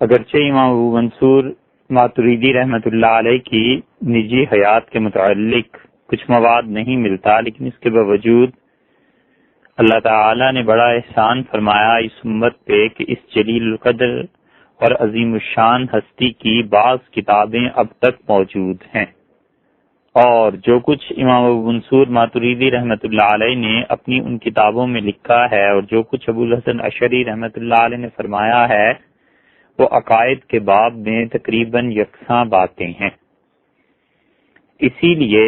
اگرچہ امام ابو منصور ماتریدی رحمۃ اللہ علیہ کی نجی حیات کے متعلق کچھ مواد نہیں ملتا، لیکن اس کے باوجود اللہ تعالی نے بڑا احسان فرمایا اس امت پہ کہ اس جلیل القدر اور عظیم الشان ہستی کی بعض کتابیں اب تک موجود ہیں، اور جو کچھ امام ابو منصور ماتریدی رحمۃ اللہ علیہ نے اپنی ان کتابوں میں لکھا ہے اور جو کچھ ابو الحسن اشعری رحمۃ اللہ علیہ نے فرمایا ہے وہ عقائد کے باب میں تقریباً یکساں باتیں ہیں۔ اسی لیے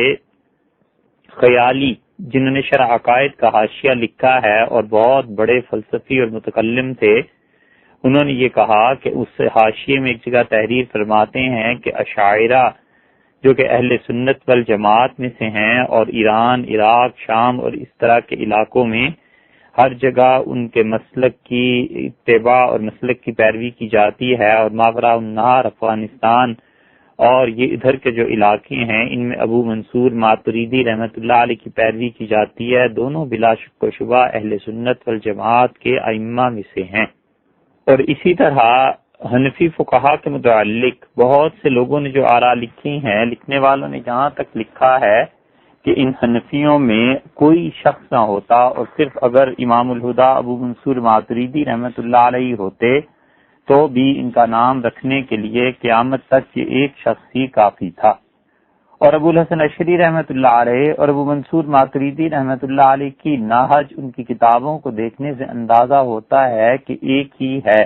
خیالی جنہوں نے شرح عقائد کا حاشیہ لکھا ہے اور بہت بڑے فلسفی اور متکلم تھے، انہوں نے یہ کہا کہ اس حاشیے میں ایک جگہ تحریر فرماتے ہیں کہ اشاعرہ جو کہ اہل سنت والجماعت میں سے ہیں اور ایران، عراق، شام اور اس طرح کے علاقوں میں ہر جگہ ان کے مسلک کی اتباع اور مسلک کی پیروی کی جاتی ہے، اور ماوراء النہر افغانستان اور یہ ادھر کے جو علاقے ہیں ان میں ابو منصور ماتریدی رحمۃ اللہ علیہ کی پیروی کی جاتی ہے، دونوں بلا شک و شبہ اہل سنت والجماعت کے ائمہ میں سے ہیں۔ اور اسی طرح حنفی فقہا کے متعلق بہت سے لوگوں نے جو آراء لکھی ہیں، لکھنے والوں نے جہاں تک لکھا ہے کہ ان حنفیوں میں کوئی شخص نہ ہوتا اور صرف اگر امام الہدا ابو منصور ماتریدی رحمۃ اللہ علیہ ہوتے تو بھی ان کا نام رکھنے کے لیے قیامت تک یہ ایک شخص ہی کافی تھا۔ اور ابو الحسن اشعری رحمۃ اللہ علیہ اور ابو منصور ماتریدی رحمۃ اللہ علیہ کی نہج ان کی کتابوں کو دیکھنے سے اندازہ ہوتا ہے کہ ایک ہی ہے،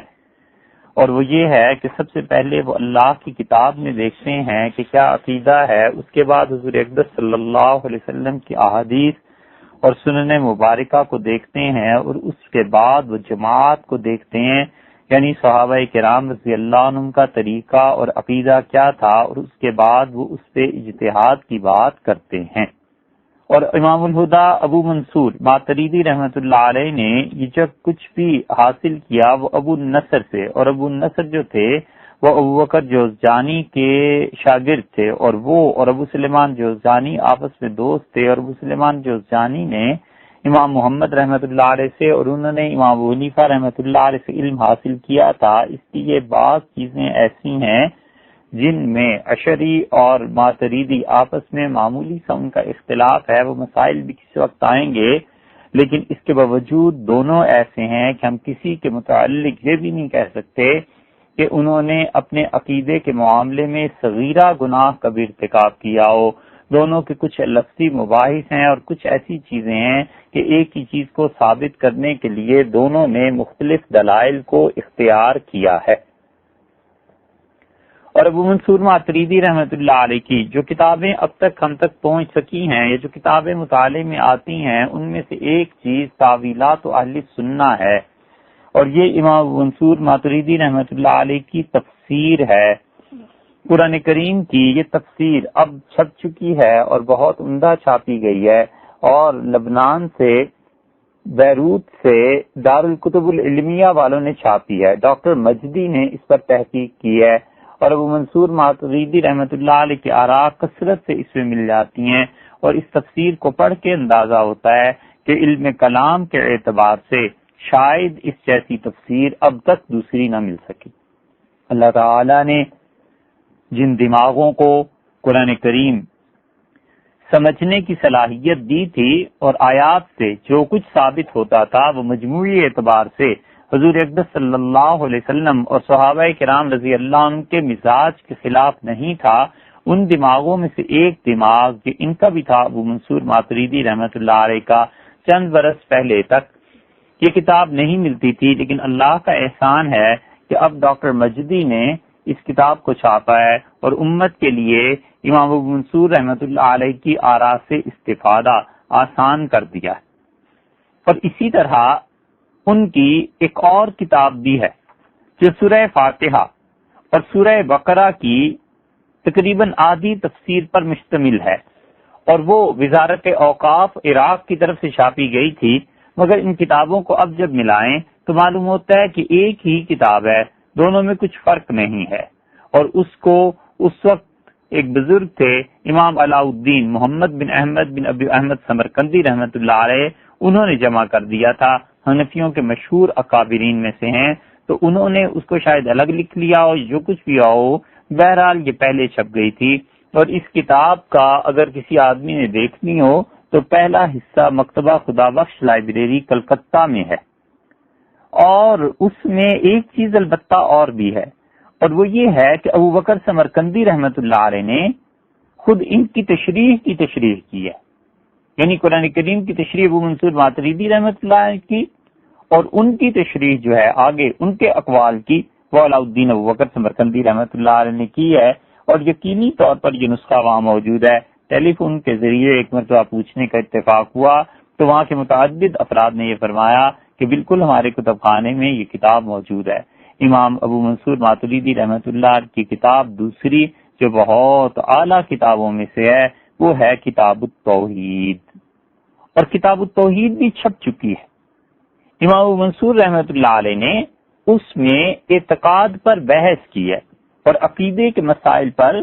اور وہ یہ ہے کہ سب سے پہلے وہ اللہ کی کتاب میں دیکھتے ہیں کہ کیا عقیدہ ہے، اس کے بعد حضور اقدس صلی اللہ علیہ وسلم کی احادیث اور سنن مبارکہ کو دیکھتے ہیں، اور اس کے بعد وہ جماعت کو دیکھتے ہیں، یعنی صحابہ کرام رضی اللہ عنہم کا طریقہ اور عقیدہ کیا تھا، اور اس کے بعد وہ اس پہ اجتہاد کی بات کرتے ہیں۔ اور امام الہدا ابو منصور ماتریدی رحمۃ اللہ علیہ نے یہ جب کچھ بھی حاصل کیا وہ ابو النصر سے، اور ابو النصر جو تھے وہ ابو بکر جوزجانی کے شاگرد تھے، اور وہ اور ابو سلیمان جوزجانی آپس میں دوست تھے، اور ابو سلیمان جوزجانی نے امام محمد رحمۃ اللہ علیہ سے اور انہوں نے امام ابو حنیفہ رحمۃ اللہ علیہ سے علم حاصل کیا تھا۔ اس لیے بعض چیزیں ایسی ہیں جن میں اشعری اور ماتریدی آپس میں معمولی سا ان کا اختلاف ہے، وہ مسائل بھی کسی وقت آئیں گے، لیکن اس کے باوجود دونوں ایسے ہیں کہ ہم کسی کے متعلق یہ بھی نہیں کہہ سکتے کہ انہوں نے اپنے عقیدے کے معاملے میں صغیرہ گناہ کا بھی ارتکاب کیا ہو۔ دونوں کے کچھ لفظی مباحث ہیں اور کچھ ایسی چیزیں ہیں کہ ایک ہی چیز کو ثابت کرنے کے لیے دونوں نے مختلف دلائل کو اختیار کیا ہے۔ اور ابو منصور ماتریدی رحمۃ اللہ علیہ کی جو کتابیں اب تک ہم تک پہنچ سکی ہیں یا جو کتابیں مطالعے میں آتی ہیں، ان میں سے ایک چیز تاویلات اہل سنہ ہے، اور یہ امام ابو منصور ماتریدی رحمۃ اللہ علیہ کی تفسیر ہے۔ قرآن کریم کی یہ تفسیر اب چھپ چکی ہے اور بہت عمدہ چھاپی گئی ہے، اور لبنان سے، بیروت سے دارالکتب العلمیہ والوں نے چھاپی ہے۔ ڈاکٹر مجدی نے اس پر تحقیق کی ہے، اور ابو منصور ماتریدی رحمۃ اللہ علیہ کی آراء کثرت سے اس میں مل جاتی ہیں، اور اس تفسیر کو پڑھ کے اندازہ ہوتا ہے کہ علم کلام کے اعتبار سے شاید اس جیسی تفسیر اب تک دوسری نہ مل سکی۔ اللہ تعالی نے جن دماغوں کو قرآن کریم سمجھنے کی صلاحیت دی تھی اور آیات سے جو کچھ ثابت ہوتا تھا وہ مجموعی اعتبار سے حضور اقدس صلی اللہ علیہ وسلم اور صحابہ کرام رضی اللہ عنہ کے مزاج کے خلاف نہیں تھا، ان دماغوں میں سے ایک دماغ جو ان کا بھی تھا ابو منصور ماتریدی رحمۃ اللہ علیہ کا۔ چند برس پہلے تک یہ کتاب نہیں ملتی تھی، لیکن اللہ کا احسان ہے کہ اب ڈاکٹر مجدی نے اس کتاب کو چھاپا ہے اور امت کے لیے امام ابو منصور رحمۃ اللہ علیہ کی آراء سے استفادہ آسان کر دیا ہے۔ اور اسی طرح ان کی ایک اور کتاب بھی ہے جو سورہ فاتحہ اور سورہ بقرہ کی تقریباً آدھی تفسیر پر مشتمل ہے، اور وہ وزارت اوقاف عراق کی طرف سے چھاپی گئی تھی، مگر ان کتابوں کو اب جب ملائیں تو معلوم ہوتا ہے کہ ایک ہی کتاب ہے، دونوں میں کچھ فرق نہیں ہے۔ اور اس کو اس وقت ایک بزرگ تھے امام علاء الدین محمد بن احمد بن ابی احمد سمرقندی رحمۃ اللہ علیہ، انہوں نے جمع کر دیا تھا، حنفیوں کے مشہور اکابرین میں سے ہیں، تو انہوں نے اس کو شاید الگ لکھ لیا ہو، جو کچھ بھی ہو، بہرحال یہ پہلے چھپ گئی تھی۔ اور اس کتاب کا اگر کسی آدمی نے دیکھنی ہو تو پہلا حصہ مکتبہ خدا بخش لائبریری کلکتہ میں ہے، اور اس میں ایک چیز البتہ اور بھی ہے، اور وہ یہ ہے کہ ابو بکر سمرقندی رحمت اللہ علیہ نے خود ان کی تشریح کی ہے، یعنی قرآن کریم کی تشریح ابو منصور ماتریدی رحمت اللہ علیہ کی، اور ان کی تشریح جو ہے آگے ان کے اقوال کی وہ علاء الدین ابو بکر سمرقندی رحمت اللہ علیہ نے کی ہے۔ اور یقینی طور پر یہ نسخہ وہاں موجود ہے۔ ٹیلی فون کے ذریعے ایک مرتبہ پوچھنے کا اتفاق ہوا تو وہاں کے متعدد افراد نے یہ فرمایا کہ بالکل ہمارے کتب خانے میں یہ کتاب موجود ہے۔ امام ابو منصور ماتریدی رحمت اللہ کی کتاب دوسری جو بہت اعلیٰ کتابوں میں سے ہے وہ ہے کتاب التوحید، اور کتاب التوحید بھی چھپ چکی ہے۔ امام ابو منصور رحمت اللہ علیہ نے اس میں اعتقاد پر بحث کی ہے اور عقیدے کے مسائل پر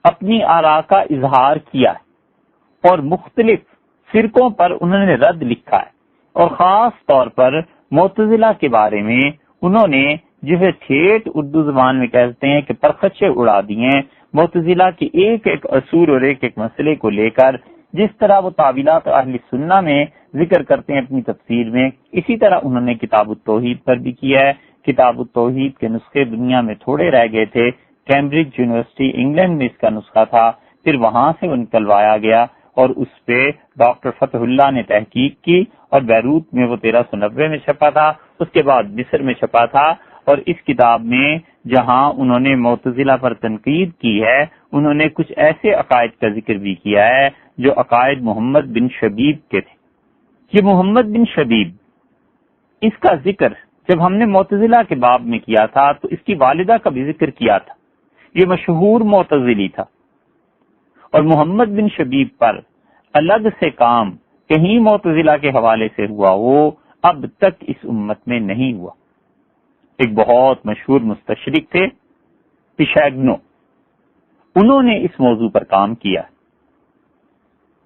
اپنی آراء کا اظہار کیا ہے، اور مختلف فرقوں پر انہوں نے رد لکھا ہے، اور خاص طور پر معتزلہ کے بارے میں انہوں نے جسے ٹھیٹ اردو زبان میں کہتے ہیں کہ پرخچے اڑا دیے، معتزلہ کے ایک ایک اصول اور ایک ایک مسئلے کو لے کر جس طرح وہ تعویلات اہل سنہ میں ذکر کرتے ہیں اپنی تفسیر میں، اسی طرح انہوں نے کتاب التوحید پر بھی کیا ہے۔ کتاب التوحید کے نسخے دنیا میں تھوڑے رہ گئے تھے، کیمبرج یونیورسٹی انگلینڈ میں اس کا نسخہ تھا، پھر وہاں سے وہ نکلوایا گیا اور اس پہ ڈاکٹر فتح اللہ نے تحقیق کی، اور بیروت میں وہ 1390 میں چھپا تھا، اس کے بعد مصر میں چھپا تھا۔ اور اس کتاب میں جہاں انہوں نے معتزلہ پر تنقید کی ہے، انہوں نے کچھ ایسے عقائد کا ذکر بھی کیا ہے جو عقائد محمد بن شبیب کے تھے۔ یہ محمد بن شبیب، اس کا ذکر جب ہم نے معتزلہ کے باب میں کیا تھا تو اس کی والدہ کا بھی ذکر کیا تھا، یہ مشہور معتزلی تھا، اور محمد بن شبیب پر الگ سے کام کہیں معتزلہ کے حوالے سے ہوا وہ اب تک اس امت میں نہیں ہوا۔ ایک بہت مشہور مستشرق تھے پیشاگنو، انہوں نے اس موضوع پر کام کیا۔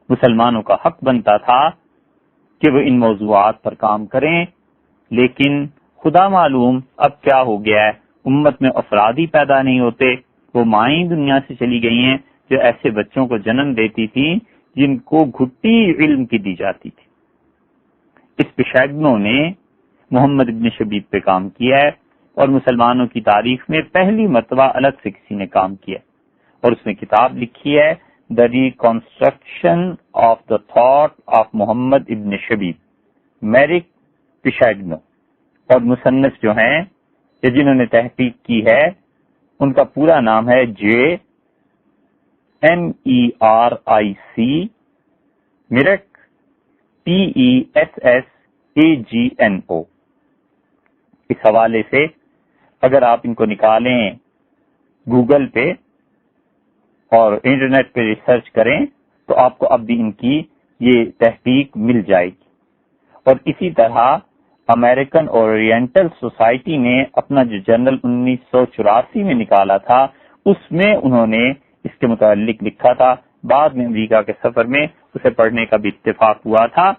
مسلمانوں کا حق بنتا تھا کہ وہ ان موضوعات پر کام کریں، لیکن خدا معلوم اب کیا ہو گیا ہے، امت میں افراد ہی پیدا نہیں ہوتے، وہ مائیں دنیا سے چلی گئی ہیں جو ایسے بچوں کو جنم دیتی تھیں جن کو گھٹی علم کی دی جاتی تھی۔ اس پیشاگنو نے محمد ابن شبیب پہ کام کیا ہے، اور مسلمانوں کی تاریخ میں پہلی مرتبہ الگ سے کسی نے کام کیا، اور اس نے کتاب لکھی ہے The Reconstruction of the Thought of محمد ابن شبیب، میرک پیشاگنو، اور مصنف جو ہیں یا جنہوں نے تحقیق کی ہے ان کا پورا نام ہے JMERIC، میرک PESSAGNO۔ اس حوالے سے اگر آپ ان کو نکالیں گوگل پہ اور انٹرنیٹ پہ ریسرچ کریں تو آپ کو اب بھی ان کی یہ تحقیق مل جائے گی۔ اور اسی طرح امریکن اورینٹل سوسائٹی نے اپنا جو جرنل 1984 میں نکالا تھا اس میں انہوں نے اس کے متعلق لکھا تھا، بعد میں امریکہ کے سفر میں اسے پڑھنے کا بھی اتفاق ہوا تھا۔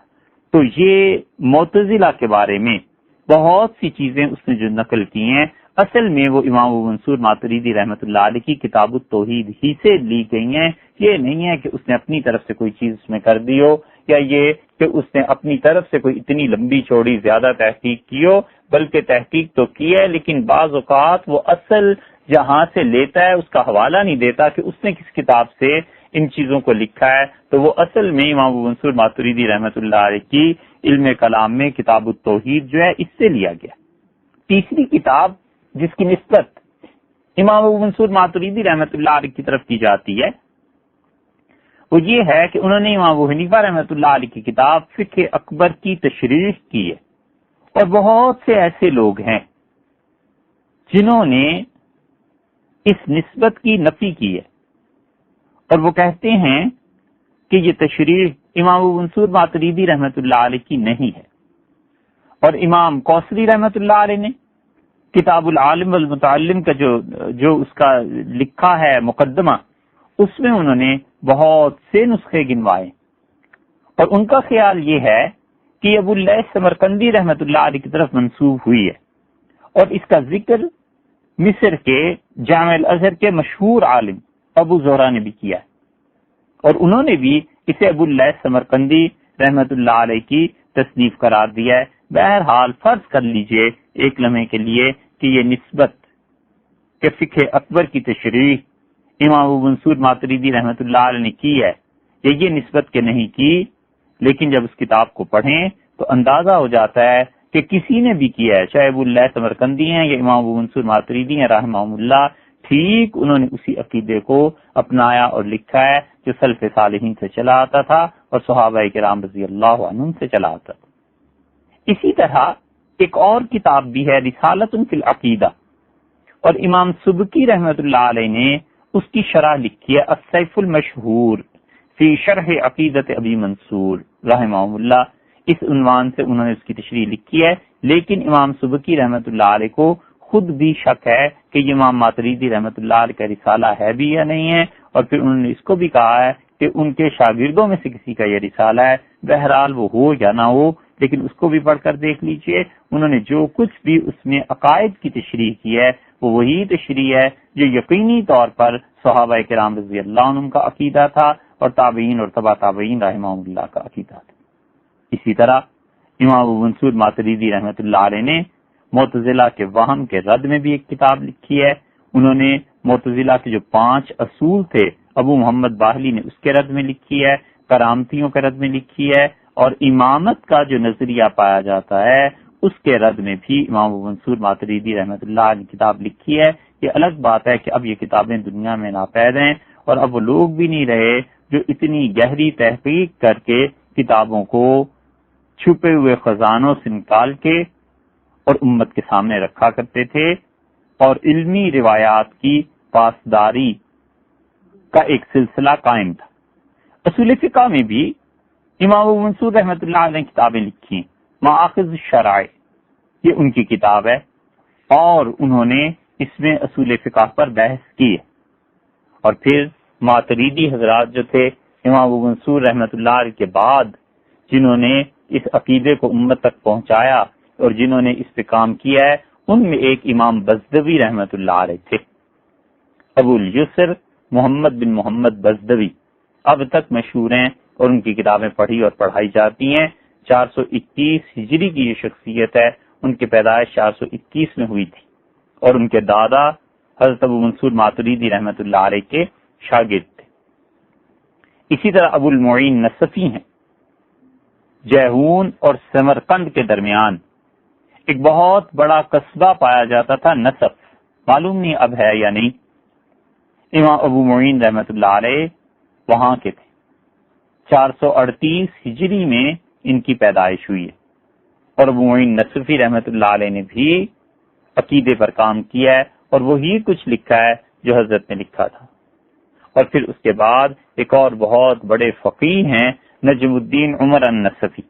تو یہ معتزلہ کے بارے میں بہت سی چیزیں اس نے جو نقل کی ہیں اصل میں وہ امام ابو منصور ماتریدی رحمت اللہ علیہ کی کتاب التوحید ہی سے لی گئی ہیں۔ یہ نہیں ہے کہ اس نے اپنی طرف سے کوئی چیز اس میں کر دی ہو، یا یہ کہ اس نے اپنی طرف سے کوئی اتنی لمبی چوڑی زیادہ تحقیق کی ہو، بلکہ تحقیق تو کی ہے لیکن بعض اوقات وہ اصل جہاں سے لیتا ہے اس کا حوالہ نہیں دیتا کہ اس نے کس کتاب سے ان چیزوں کو لکھا ہے۔ تو وہ اصل میں امام ابو منصور ماتریدی رحمت اللہ علیہ کی علم کلام میں کتاب التوحید جو ہے اس سے لیا گیا۔ تیسری کتاب جس کی نسبت امام ابو منصور ماتریدی رحمت اللہ علیہ کی طرف کی جاتی ہے وہ یہ ہے کہ انہوں نے امام ابو حنیفہ رحمت اللہ علیہ کی کتاب فقہ اکبر کی تشریح کی ہے، اور بہت سے ایسے لوگ ہیں جنہوں نے اس نسبت کی نفی کی ہے، اور وہ کہتے ہیں کہ یہ تشریح امام ابو منصور ماتریدی رحمت اللہ علیہ کی نہیں ہے۔ اور امام کوثری رحمت اللہ علیہ نے کتاب العالم والمتعلم کا جو اس کا لکھا ہے مقدمہ، اس میں انہوں نے بہت سے نسخے گنوائے، اور ان کا خیال یہ ہے کہ ابو اللیث سمرقندی رحمت اللہ علیہ کی طرف منسوب ہوئی ہے، اور اس کا ذکر مصر کے جامع الازہر کے مشہور عالم ابو زہرا نے بھی کیا ہے، اور انہوں نے بھی اسے ابو اللیث سمرقندی رحمت اللہ علیہ کی تصنیف قرار دیا ہے۔ بہرحال فرض کر لیجئے ایک لمحے کے لیے کہ یہ نسبت کہ فقہ اکبر کی تشریح امام ابو منصور ماتریدی رحمت اللہ علیہ نے کی ہے، یہ نسبت کے نہیں کی، لیکن جب اس کتاب کو پڑھیں تو اندازہ ہو جاتا ہے کہ کسی نے بھی کیا ہے، چاہے ابو اللہ سمرقندی ہیں یا امام ابو منصور ماتریدی ہیں رحمہم اللہ، ٹھیک انہوں نے اسی عقیدے کو اپنایا اور لکھا ہے جو سلف صالحین سے چلا آتا تھا اور صحابہ کرام رضی اللہ عنہم سے چلا آتا تھا۔ اسی طرح ایک اور کتاب بھی ہے رسالۃ فی العقیدہ، اور امام سبکی رحمت اللہ علیہ نے اس کی شرح لکھی ہے السیف المشہور فی شرح عقیدت ابی منصور رحمہ اللہ، اس عنوان سے انہوں نے اس کی تشریح لکھی ہے، لیکن امام سبکی رحمت اللہ علیہ کو خود بھی شک ہے کہ یہ امام ماتریدی رحمت اللہ علیہ کا رسالہ ہے بھی یا نہیں ہے، اور پھر انہوں نے اس کو بھی کہا ہے کہ ان کے شاگردوں میں سے کسی کا یہ رسالہ ہے، بہرحال وہ ہو یا نہ ہو، لیکن اس کو بھی پڑھ کر دیکھ لیجئے، انہوں نے جو کچھ بھی اس میں عقائد کی تشریح کی ہے وہ وہی تشریح ہے جو یقینی طور پر صحابہ کرام رضی اللہ عنہم کا عقیدہ تھا اور تابعین اور تبع تابعین رحمہم اللہ کا عقیدہ تھا۔ اسی طرح امام ابو منصور ماتریدی رحمت اللہ علیہ نے معتزلہ کے وہم کے رد میں بھی ایک کتاب لکھی ہے، انہوں نے معتزلہ کے جو 5 اصول تھے ابو محمد باہلی نے اس کے رد میں لکھی ہے، کرامتیوں کے رد میں لکھی ہے، اور امامت کا جو نظریہ پایا جاتا ہے اس کے رد میں بھی امام ابو منصور ماتریدی رحمت اللہ نے کتاب لکھی ہے۔ یہ الگ بات ہے کہ اب یہ کتابیں دنیا میں ناپید ہیں اور اب وہ لوگ بھی نہیں رہے جو اتنی گہری تحقیق کر کے کتابوں کو چھپے ہوئے خزانوں سے نکال کے اور امت کے سامنے رکھا کرتے تھے، اور علمی روایات کی پاسداری کا ایک سلسلہ قائم تھا۔ اصول فقہ میں بھی امام ابو منصور رحمت اللہ علیہ نے کتابیں لکھی ہیں، مآخذ الشرائع یہ ان کی کتاب ہے، اور انہوں نے اس میں اصول فقہ پر بحث کی ہے۔ اور پھر ماتریدی حضرات جو تھے امام ابو منصور رحمت اللہ علیہ کے بعد، جنہوں نے اس عقیدے کو امت تک پہنچایا اور جنہوں نے اس پہ کام کیا ہے، ان میں ایک امام بزدوی رحمت اللہ علیہ تھے، ابو الیسر محمد بن محمد بزدوی، اب تک مشہور ہیں اور ان کی کتابیں پڑھی اور پڑھائی جاتی ہیں۔ 421 ہجری کی یہ شخصیت ہے، ان کی پیدائش 421 میں ہوئی تھی، اور ان کے دادا حضرت ابو منصور ماتریدی رحمت اللہ علیہ کے شاگرد تھے۔ اسی طرح ابو المعین نصفی ہیں، جیہون اور سمرقند کے درمیان ایک بہت بڑا قصبہ پایا جاتا تھا نصف، معلوم نہیں اب ہے یا نہیں۔ امام ابو معین رحمت اللہ علیہ وہاں کے تھے، 438 ہجری میں ان کی پیدائش ہوئی ہے، اور ابو معین نصفی رحمت اللہ علیہ نے بھی عقیدے پر کام کیا ہے اور وہی کچھ لکھا ہے جو حضرت نے لکھا تھا۔ اور پھر اس کے بعد ایک اور بہت بڑے فقیہ ہیں نجم الدین عمر النصفی،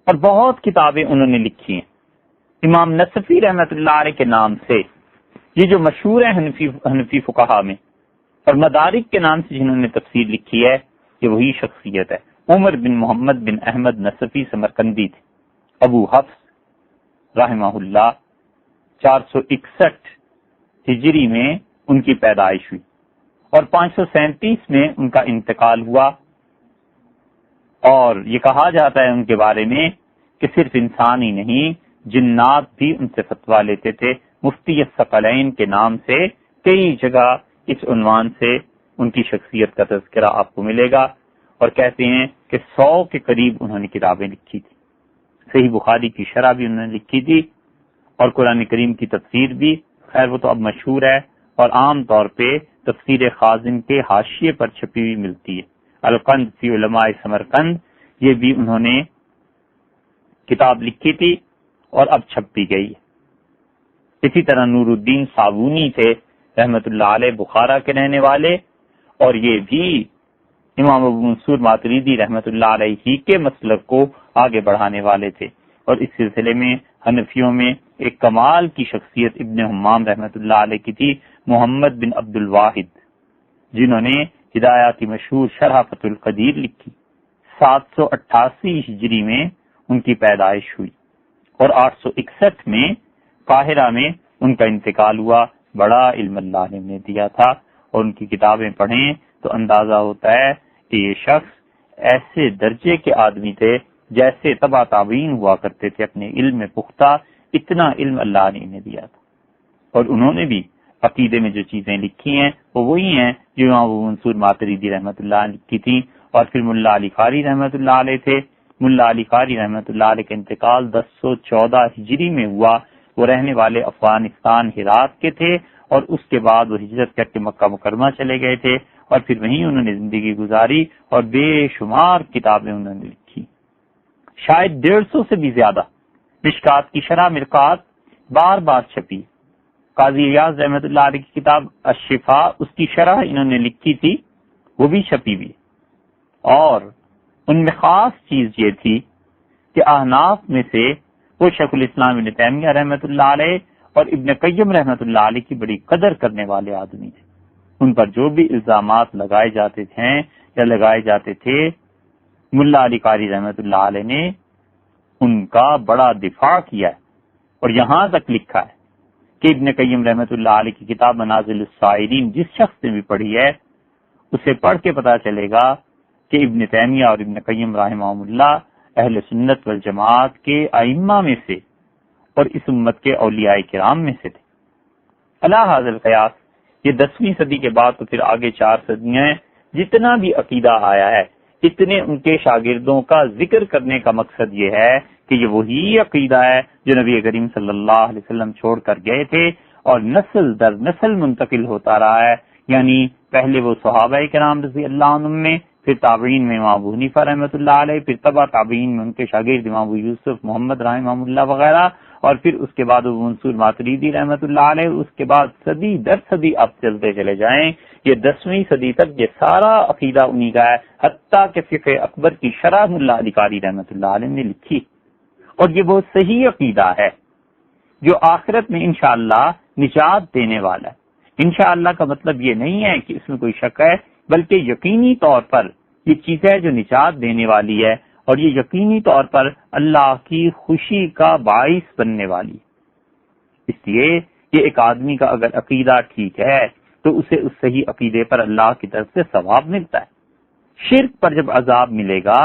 اور بہت کتابیں انہوں نے لکھی ہیں۔ امام نصفی رحمت اللہ علیہ کے نام سے یہ جو مشہور ہے حنفی فقہا میں، اور مدارک کے نام سے جنہوں نے تفسیر لکھی ہے، یہ وہی شخصیت ہے۔ عمر بن محمد بن احمد نصفی سمرقندی تھے، ابو حفص رحمہ اللہ، 461 ہجری میں ان کی پیدائش ہوئی اور 537 میں ان کا انتقال ہوا، اور یہ کہا جاتا ہے ان کے بارے میں کہ صرف انسان ہی نہیں، جنات بھی ان سے فتویٰ لیتے تھے۔ مفتی الثقلین کے نام سے کئی جگہ اس عنوان سے ان کی شخصیت کا تذکرہ آپ کو ملے گا، اور کہتے ہیں کہ 100 کے قریب انہوں نے کتابیں لکھی تھی۔ صحیح بخاری کی شرح بھی انہوں نے لکھی تھی، اور قرآن کریم کی تفسیر بھی، خیر وہ تو اب مشہور ہے اور عام طور پہ تفسیر خازن کے حاشیے پر چھپی ہوئی ملتی ہے۔ القند فی علماء سمرقند، یہ بھی انہوں نے کتاب لکھی تھی اور اب چھپ بھی گئی ہے۔ اسی طرح نور الدین صابونی تھے رحمت اللہ علیہ، بخارا کے رہنے والے، اور یہ بھی امام ابو منصور ماتریدی رحمت اللہ علیہ ہی کے مسلک کو آگے بڑھانے والے تھے۔ اور اس سلسلے میں حنفیوں میں ایک کمال کی شخصیت ابن حمام رحمت اللہ علیہ کی تھی، محمد بن عبد الواحد، جنہوں نے ہدایاتی مشہور شرح فتح القدیر لکھی۔ 788 ہجری میں ان کی پیدائش ہوئی، اور 861 میں قاہرہ میں ان کا انتقال ہوا. بڑا علم اللہ نے انہیں دیا تھا، اور ان کی کتابیں پڑھیں تو اندازہ ہوتا ہے کہ یہ شخص ایسے درجے کے آدمی تھے جیسے تبع تابعین ہوا کرتے تھے اپنے علم میں پختہ. اتنا علم اللہ نے انہیں دیا تھا. اور انہوں نے بھی عقیدے میں جو چیزیں لکھی ہیں وہ وہی ہیں جو امام ابو منصور ماتریدی رحمۃ اللہ علیہ کی تھیں. اور پھر ملا علی قاری رحمۃ اللہ علیہ تھے. ملا علی قاری رحمۃ اللہ علیہ کا انتقال 1014 ہجری میں ہوا. وہ رہنے والے افغانستان ہرات کے تھے، اور اس کے بعد وہ ہجرت کر کے مکہ مکرمہ چلے گئے تھے، اور پھر وہیں انہوں نے زندگی گزاری، اور بے شمار کتابیں انہوں نے لکھی، شاید 150 سے بھی زیادہ. مشکات کی شرح مرقات بار بار چھپی. قاضی ریاض رحمۃ اللہ علیہ کی کتاب الشفاء، اس کی شرح انہوں نے لکھی تھی، وہ بھی چھپی ہوئی. اور ان میں خاص چیز یہ تھی کہ احناف میں سے وہ شیخ الاسلام ابن تیمیہ رحمۃ اللہ علیہ اور ابن قیم رحمۃ اللہ علیہ کی بڑی قدر کرنے والے آدمی تھے. ان پر جو بھی الزامات لگائے جاتے تھے یا لگائے جاتے تھے، ملا علی قاری رحمۃ اللہ علیہ نے ان کا بڑا دفاع کیا ہے. اور یہاں تک لکھا ہے کہ ابن قیم رحمۃ اللہ علیہ کی کتاب منازل السائرین جس شخص نے بھی پڑھی ہے اسے پڑھ کے پتا چلے گا کہ ابن تیمیہ اور ابن قیم رحمہ اللہ اہل سنت والجماعت کے ائمہ میں سے اور اس امت کے اولیاء کرام میں سے تھے. علی ھذا القیاس یہ 10ویں صدی کے بعد تو پھر آگے 4 صدیاں ہیں. جتنا بھی عقیدہ آیا ہے اتنے ان کے شاگردوں کا ذکر کرنے کا مقصد یہ ہے کہ یہ وہی عقیدہ ہے جو نبی کریم صلی اللہ علیہ وسلم چھوڑ کر گئے تھے اور نسل در نسل منتقل ہوتا رہا ہے. یعنی پہلے وہ صحابہ کرام رضی اللہ عنہم میں، پھر تابعین میں امام ابو حنیفہ رحمۃ اللہ علیہ، پھر تبع تابعین میں ان کے شاگرد امام ابو یوسف محمد رحمہ اللہ وغیرہ، اور پھر اس کے بعد ابو منصور ماتریدی رحمۃ اللہ علیہ. اس کے بعد صدی در صدی اب چلتے چلے جائیں. یہ 10ویں صدی تک یہ سارا عقیدہ انہی کا ہے، حتیٰ کہ فقہ اکبر کی شرح ملا علی قاری رحمۃ اللہ علیہ نے لکھی. اور یہ بہت صحیح عقیدہ ہے جو آخرت میں انشاءاللہ نجات دینے والا ہے. انشاءاللہ کا مطلب یہ نہیں ہے کہ اس میں کوئی شک ہے، بلکہ یقینی طور پر یہ چیز ہے جو نجات دینے والی ہے، اور یہ یقینی طور پر اللہ کی خوشی کا باعث بننے والی. اس لیے یہ ایک آدمی کا اگر عقیدہ ٹھیک ہے تو اسے اس صحیح عقیدے پر اللہ کی طرف سے ثواب ملتا ہے. شرک پر جب عذاب ملے گا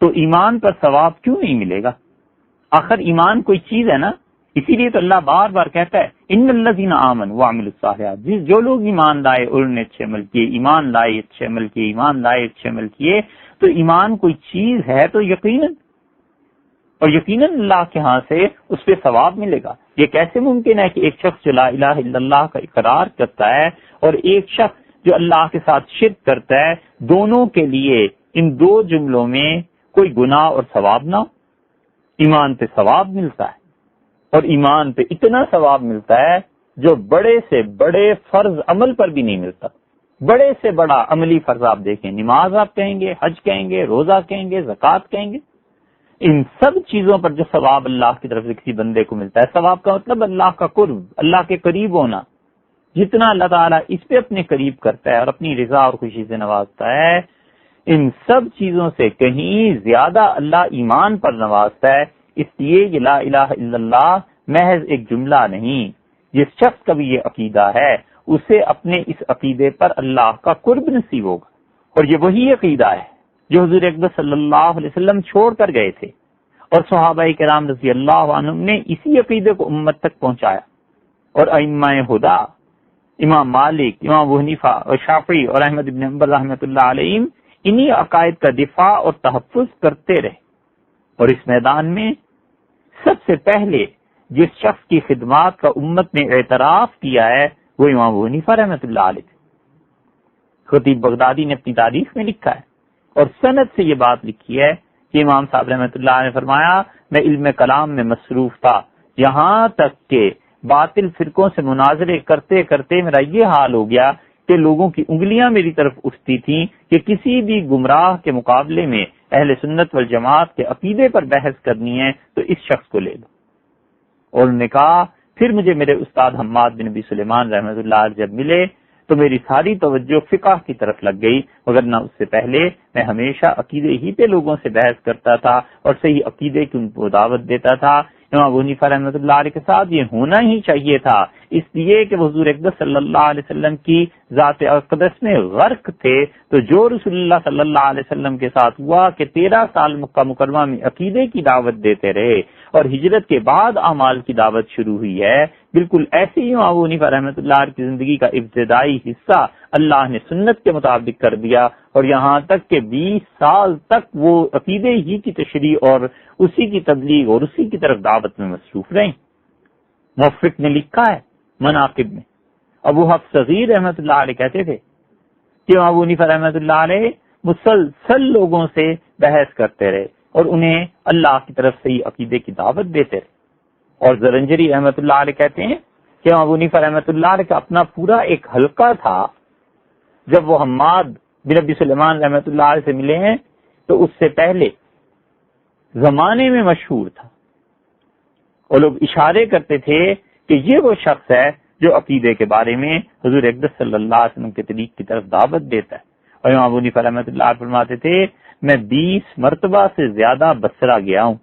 تو ایمان پر ثواب کیوں نہیں ملے گا؟ آخر ایمان کوئی چیز ہے نا. اسی لیے تو اللہ بار بار کہتا ہے ان الذین آمنوا وعملوا الصالحات، جو لوگ ایمان لائے اور انہوں نے اچھے عمل کیے، ایمان لائے اچھے عمل کیے، ایمان لائے اچھے عمل کیے. تو ایمان کوئی چیز ہے تو یقیناً، اور یقیناً اللہ کے ہاں سے اس پہ ثواب ملے گا. یہ کیسے ممکن ہے کہ ایک شخص جو لا الہ الا اللہ کا اقرار کرتا ہے اور ایک شخص جو اللہ کے ساتھ شرک کرتا ہے، دونوں کے لیے ان 2 جملوں میں کوئی گناہ اور ثواب نہ ہو؟ ایمان پہ ثواب ملتا ہے، اور ایمان پہ اتنا ثواب ملتا ہے جو بڑے سے بڑے فرض عمل پر بھی نہیں ملتا. بڑے سے بڑا عملی فرض آپ دیکھیں، نماز آپ کہیں گے، حج کہیں گے، روزہ کہیں گے، زکوٰۃ کہیں گے، ان سب چیزوں پر جو ثواب اللہ کی طرف سے کسی بندے کو ملتا ہے، ثواب کا مطلب اللہ کا قرب، اللہ کے قریب ہونا. جتنا اللہ تعالیٰ اس پہ اپنے قریب کرتا ہے اور اپنی رضا اور خوشی سے نوازتا ہے، ان سب چیزوں سے کہیں زیادہ اللہ ایمان پر نوازتا ہے. اس لیے یہ لا الہ الا اللہ محض ایک جملہ نہیں. جس شخص کا بھی یہ عقیدہ ہے اسے اپنے اس عقیدے پر اللہ کا قرب نصیب ہوگا. اور یہ وہی عقیدہ ہے جو حضور اکبر صلی اللہ علیہ وسلم چھوڑ کر گئے تھے، اور صحابہ کرام رضی اللہ عنہم نے اسی عقیدے کو امت تک پہنچایا. اور ائمہ ہدی امام مالک، امام ابو حنیفہ اور شافعی اور احمد بن حنبل رحمۃ اللہ علیہ انہی عقائد کا دفاع اور تحفظ کرتے رہے. اور اس میدان میں سب سے پہلے جس شخص کی خدمات کا امت نے اعتراف کیا ہے وہ امام ابو حنیفہ رحمۃ اللہ علیہ تھے. خطیب بغدادی نے اپنی تاریخ میں لکھا ہے اور سند سے یہ بات لکھی ہے کہ امام صاحب رحمۃ اللہ نے فرمایا میں علم کلام میں مصروف تھا، یہاں تک کہ باطل فرقوں سے مناظرے کرتے کرتے میرا یہ حال ہو گیا کہ لوگوں کی انگلیاں میری طرف اٹھتی تھیں کہ کسی بھی گمراہ کے مقابلے میں اہل سنت والجماعت کے عقیدے پر بحث کرنی ہے تو اس شخص کو لے لو. اور انہوں نے کہا پھر مجھے میرے استاد حماد بن نبی سلیمان رحمۃ اللہ علیہ جب ملے تو میری ساری توجہ فقہ کی طرف لگ گئی، مگر نہ اس سے پہلے میں ہمیشہ عقیدے ہی پہ لوگوں سے بحث کرتا تھا اور صحیح عقیدے کی ان کو دعوت دیتا تھا۔ امام ابو حنیفہ رحمۃ اللہ علیہ کے ساتھ یہ ہونا ہی چاہیے تھا، اس لیے کہ حضور اقدس صلی اللہ علیہ وسلم کی ذات اقدس میں غرق تھے۔ تو جو رسول اللہ صلی اللہ علیہ وسلم کے ساتھ ہوا کہ 13 سال مکہ مکرمہ میں عقیدے کی دعوت دیتے رہے اور ہجرت کے بعد اعمال کی دعوت شروع ہوئی ہے، بالکل ایسے ہی امام ابو حنیفہ رحمۃ اللہ علیہ کی زندگی کا ابتدائی حصہ اللہ نے سنت کے مطابق کر دیا، اور یہاں تک کہ 20 سال تک وہ عقیدے ہی کی تشریح اور اسی کی تبلیغ اور اسی کی طرف دعوت میں مصروف رہیں۔ موفق نے لکھا ہے مناقب میں، ابو حفص صغیر رحمۃ اللہ علیہ کہتے تھے کہ ابو حنیفہ رحمۃ اللہ علیہ مسلسل لوگوں سے بحث کرتے رہے اور انہیں اللہ کی طرف سے ہی عقیدے کی دعوت دیتے رہے۔ اور زرنجری رحمۃ اللہ علیہ کہتے ہیں کہ ابو حنیفہ رحمۃ اللہ علیہ کا اپنا پورا ایک حلقہ تھا، جب وہ حماد بن ابی سلیمان رحمۃ اللہ علیہ سے ملے ہیں تو اس سے پہلے زمانے میں مشہور تھا، اور لوگ اشارے کرتے تھے کہ یہ وہ شخص ہے جو عقیدے کے بارے میں حضور اقدس صلی اللہ علیہ وسلم کے طریق کی طرف دعوت دیتا ہے۔ اور امام ابو حنیفہ رحمۃ اللہ علیہ فرماتے تھے میں 20 مرتبہ سے زیادہ بصرہ گیا ہوں،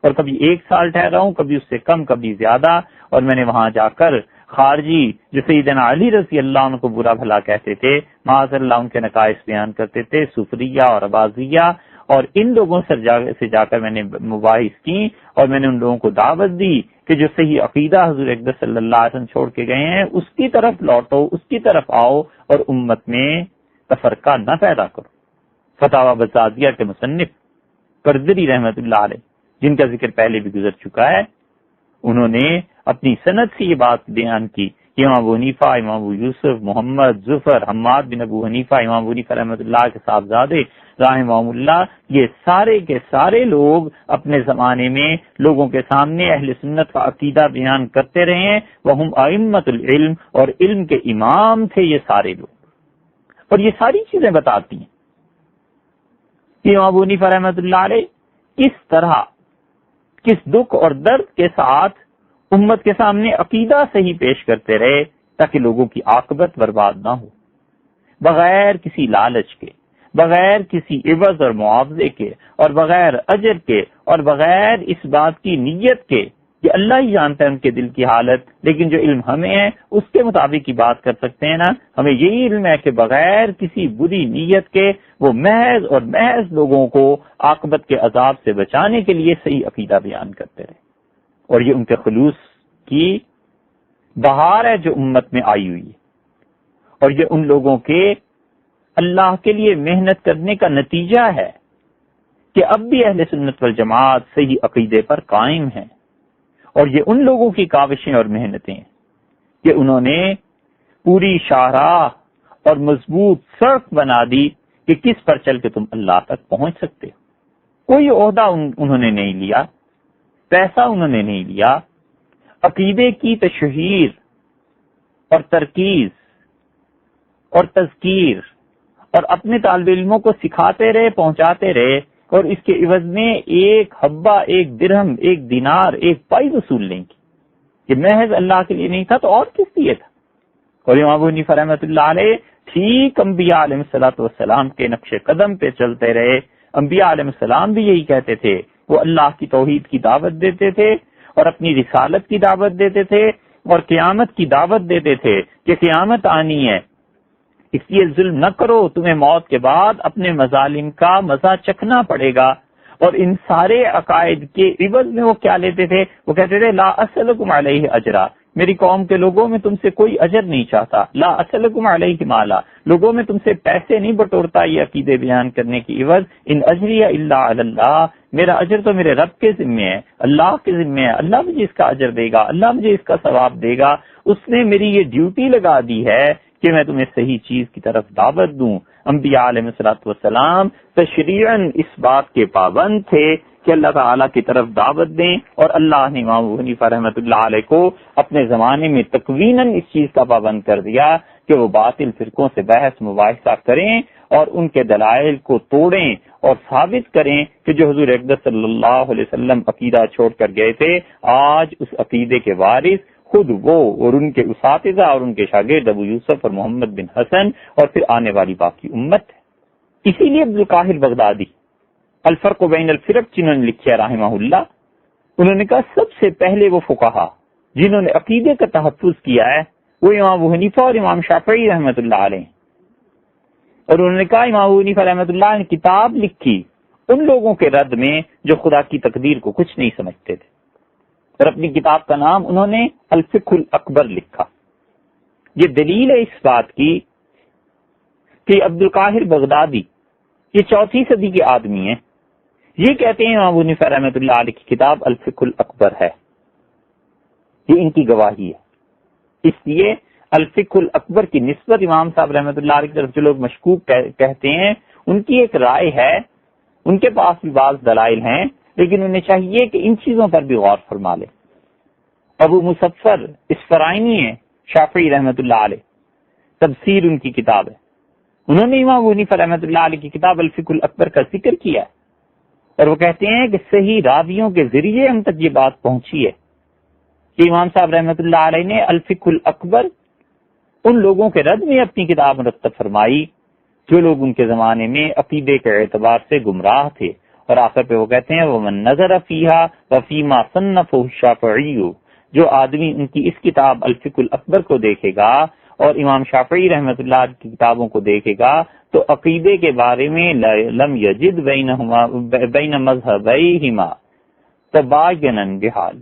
اور کبھی 1 سال ٹھہرا ہوں، کبھی اس سے کم کبھی زیادہ، اور میں نے وہاں جا کر خارجی جو سیدنا علی رضی اللہ عنہ کو برا بھلا کہتے تھے، معاذ اللہ ان کے نقائص بیان کرتے تھے، صوفیہ اور عباضیہ، اور ان لوگوں سے جا کر میں نے مباحث کی اور میں نے ان لوگوں کو دعوت دی کہ جو صحیح عقیدہ حضور اقدس صلی اللہ علیہ وسلم چھوڑ کے گئے ہیں اس کی طرف لوٹو، اس کی طرف آؤ اور امت میں تفرقہ نہ پیدا کرو۔ فتاوی بزازیہ کے مصنف قرضری رحمت اللہ علیہ، جن کا ذکر پہلے بھی گزر چکا ہے، انہوں نے اپنی سند سے یہ بات بیان کی کہ امام ابو حنیفہ، امام ابو یوسف، محمد، ظفر، حماد بن ابو حنیفہ، امام ابو حنیفہ رحمۃ اللہ کے صاحبزادے رحمہم اللہ، یہ سارے کے سارے لوگ اپنے زمانے میں لوگوں کے سامنے اہل سنت کا عقیدہ بیان کرتے رہے ہیں، وہم ائمۃ العلم، اور علم کے امام تھے یہ سارے لوگ۔ اور یہ ساری چیزیں بتاتی ہیں کہ امام ابو حنیفہ رحمۃ اللہ علیہ کس طرح، کس دکھ اور درد کے ساتھ امت کے سامنے عقیدہ صحیح پیش کرتے رہے تاکہ لوگوں کی عاقبت برباد نہ ہو، بغیر کسی لالچ کے، بغیر کسی عوض اور معاوضے کے، اور بغیر اجر کے، اور بغیر اس بات کی نیت کے کہ اللہ ہی جانتا ہے ان کے دل کی حالت، لیکن جو علم ہمیں ہے اس کے مطابق ہی بات کر سکتے ہیں نا۔ ہمیں یہی علم ہے کہ بغیر کسی بری نیت کے وہ محض اور محض لوگوں کو عاقبت کے عذاب سے بچانے کے لیے صحیح عقیدہ بیان کرتے رہے، اور یہ ان کے خلوص کی بہار ہے جو امت میں آئی ہوئی ہے، اور یہ ان لوگوں کے اللہ کے لیے محنت کرنے کا نتیجہ ہے کہ اب بھی اہل سنت والجماعت صحیح عقیدے پر قائم ہیں، اور یہ ان لوگوں کی کاوشیں اور محنتیں ہیں کہ انہوں نے پوری شاہراہ اور مضبوط سڑک بنا دی کہ کس پر چل کے تم اللہ تک پہنچ سکتے ہو۔ کوئی عہدہ انہوں نے نہیں لیا، پیسہ انہوں نے نہیں لیا، عقیدے کی تشہیر اور ترکیز اور تذکیر اور اپنے طالب علموں کو سکھاتے رہے، پہنچاتے رہے، اور اس کے عوض میں ایک حبہ، ایک درہم، ایک دینار، ایک پائی وصول نہیں کی۔ یہ محض اللہ کے لیے نہیں تھا تو اور کس لیے تھا؟ اور امام ابو حنیفہ رحمۃ اللہ علیہ ٹھیک انبیاء علیہ الصلوۃ والسلام کے نقش قدم پہ چلتے رہے۔ انبیاء علیہ السلام بھی یہی کہتے تھے، وہ اللہ کی توحید کی دعوت دیتے تھے اور اپنی رسالت کی دعوت دیتے تھے اور قیامت کی دعوت دیتے تھے کہ قیامت آنی ہے، اس لیے ظلم نہ کرو، تمہیں موت کے بعد اپنے مظالم کا مزہ چکھنا پڑے گا۔ اور ان سارے عقائد کے عوض میں وہ کیا لیتے تھے؟ وہ کہتے تھے لا اسألکم علیہ اجرا، میری قوم کے لوگوں میں تم سے کوئی اجر نہیں چاہتا، لا اسألکم علیہ مالا، لوگوں میں تم سے پیسے نہیں بٹورتا یہ عقیدے بیان کرنے کی عوض، ان اجری الا علی اللہ، میرا اجر تو میرے رب کے ذمے ہے، اللہ کے ذمے ہے، اللہ مجھے اس کا اجر دے گا، اللہ مجھے اس کا ثواب دے گا، اس نے میری یہ ڈیوٹی لگا دی ہے کہ میں تمہیں صحیح چیز کی طرف دعوت دوں۔ انبیاء علیہ الصلوۃ والسلام تشریعاً اس بات کے پابند تھے کہ اللہ تعالیٰ کی طرف دعوت دیں، اور اللہ نے امام ابو حنیفہ رحمۃ اللہ علیہ کو اپنے زمانے میں تکویناً اس چیز کا پابند کر دیا کہ وہ باطل فرقوں سے بحث مباحثہ کریں اور ان کے دلائل کو توڑیں اور ثابت کریں کہ جو حضور اقدس صلی اللہ علیہ وسلم عقیدہ چھوڑ کر گئے تھے، آج اس عقیدے کے وارث خود وہ اور ان کے اساتذہ اور ان کے شاگرد ابو یوسف اور محمد بن حسن اور پھر آنے والی باقی امت ہے۔ اسی لیے عبد القاہر بغدادی الفرق بین الفرق جنہوں نے لکھا رحمہ اللہ، انہوں نے کہا سب سے پہلے وہ فقہا جنہوں نے عقیدے کا تحفظ کیا ہے وہ امام ابو حنیفہ اور امام شافعی رحمۃ اللہ علیہ، اور انہوں نے کہا امام ابو حنیفہ رحمۃ اللہ نے کتاب لکھی ان لوگوں کے رد میں جو خدا کی تقدیر کو کچھ نہیں سمجھتے تھے، اور اپنی کتاب کا نام انہوں نے الفقہ الاکبر لکھا۔ یہ دلیل ہے اس بات کی کہ عبد القاہر بغدادی یہ 4 صدی کے آدمی ہیں، یہ کہتے ہیں امام ابو حنیفہ رحمۃ اللہ علیہ کی کتاب الفقہ الاکبر ہے، یہ ان کی گواہی ہے۔ اس لیے الفقہ الاکبر کی نسبت امام صاحب رحمۃ اللہ علیہ کی طرف جو لوگ مشکوک کہتے ہیں، ان کی ایک رائے ہے، ان کے پاس بھی بعض دلائل ہیں، لیکن انہیں چاہیے کہ ان چیزوں پر بھی غور فرما لے۔ ابو مصفر اسفرائینی ہے شافعی رحمۃ اللہ علیہ، تفسیر ان کی کتاب ہے، انہوں نے امام ابو حنیفہ رحمۃ اللہ علیہ کی کتاب الفقہ الاکبر کا ذکر کیا ہے، اور وہ کہتے ہیں کہ صحیح راویوں کے ذریعے ہم تک یہ بات پہنچی ہے کہ امام صاحب رحمۃ اللہ علیہ نے الفقہ الاکبر ان لوگوں کے رد میں اپنی کتاب مرتب فرمائی جو لوگ ان کے زمانے میں عقیدے کے اعتبار سے گمراہ تھے، اور آخر پہ وہ کہتے ہیں وَمَن نَظَرَ فِيهَا وَفِيمَا صَنَّفَهُ الشَّافِعِيُّ، جو آدمی ان کی اس کتاب الفقہ الاکبر کو دیکھے گا اور امام شافعی رحمۃ اللہ کی کتابوں کو دیکھے گا تو عقیدے کے بارے میں لم یجد بین مذہبیہما تباینًا بحال،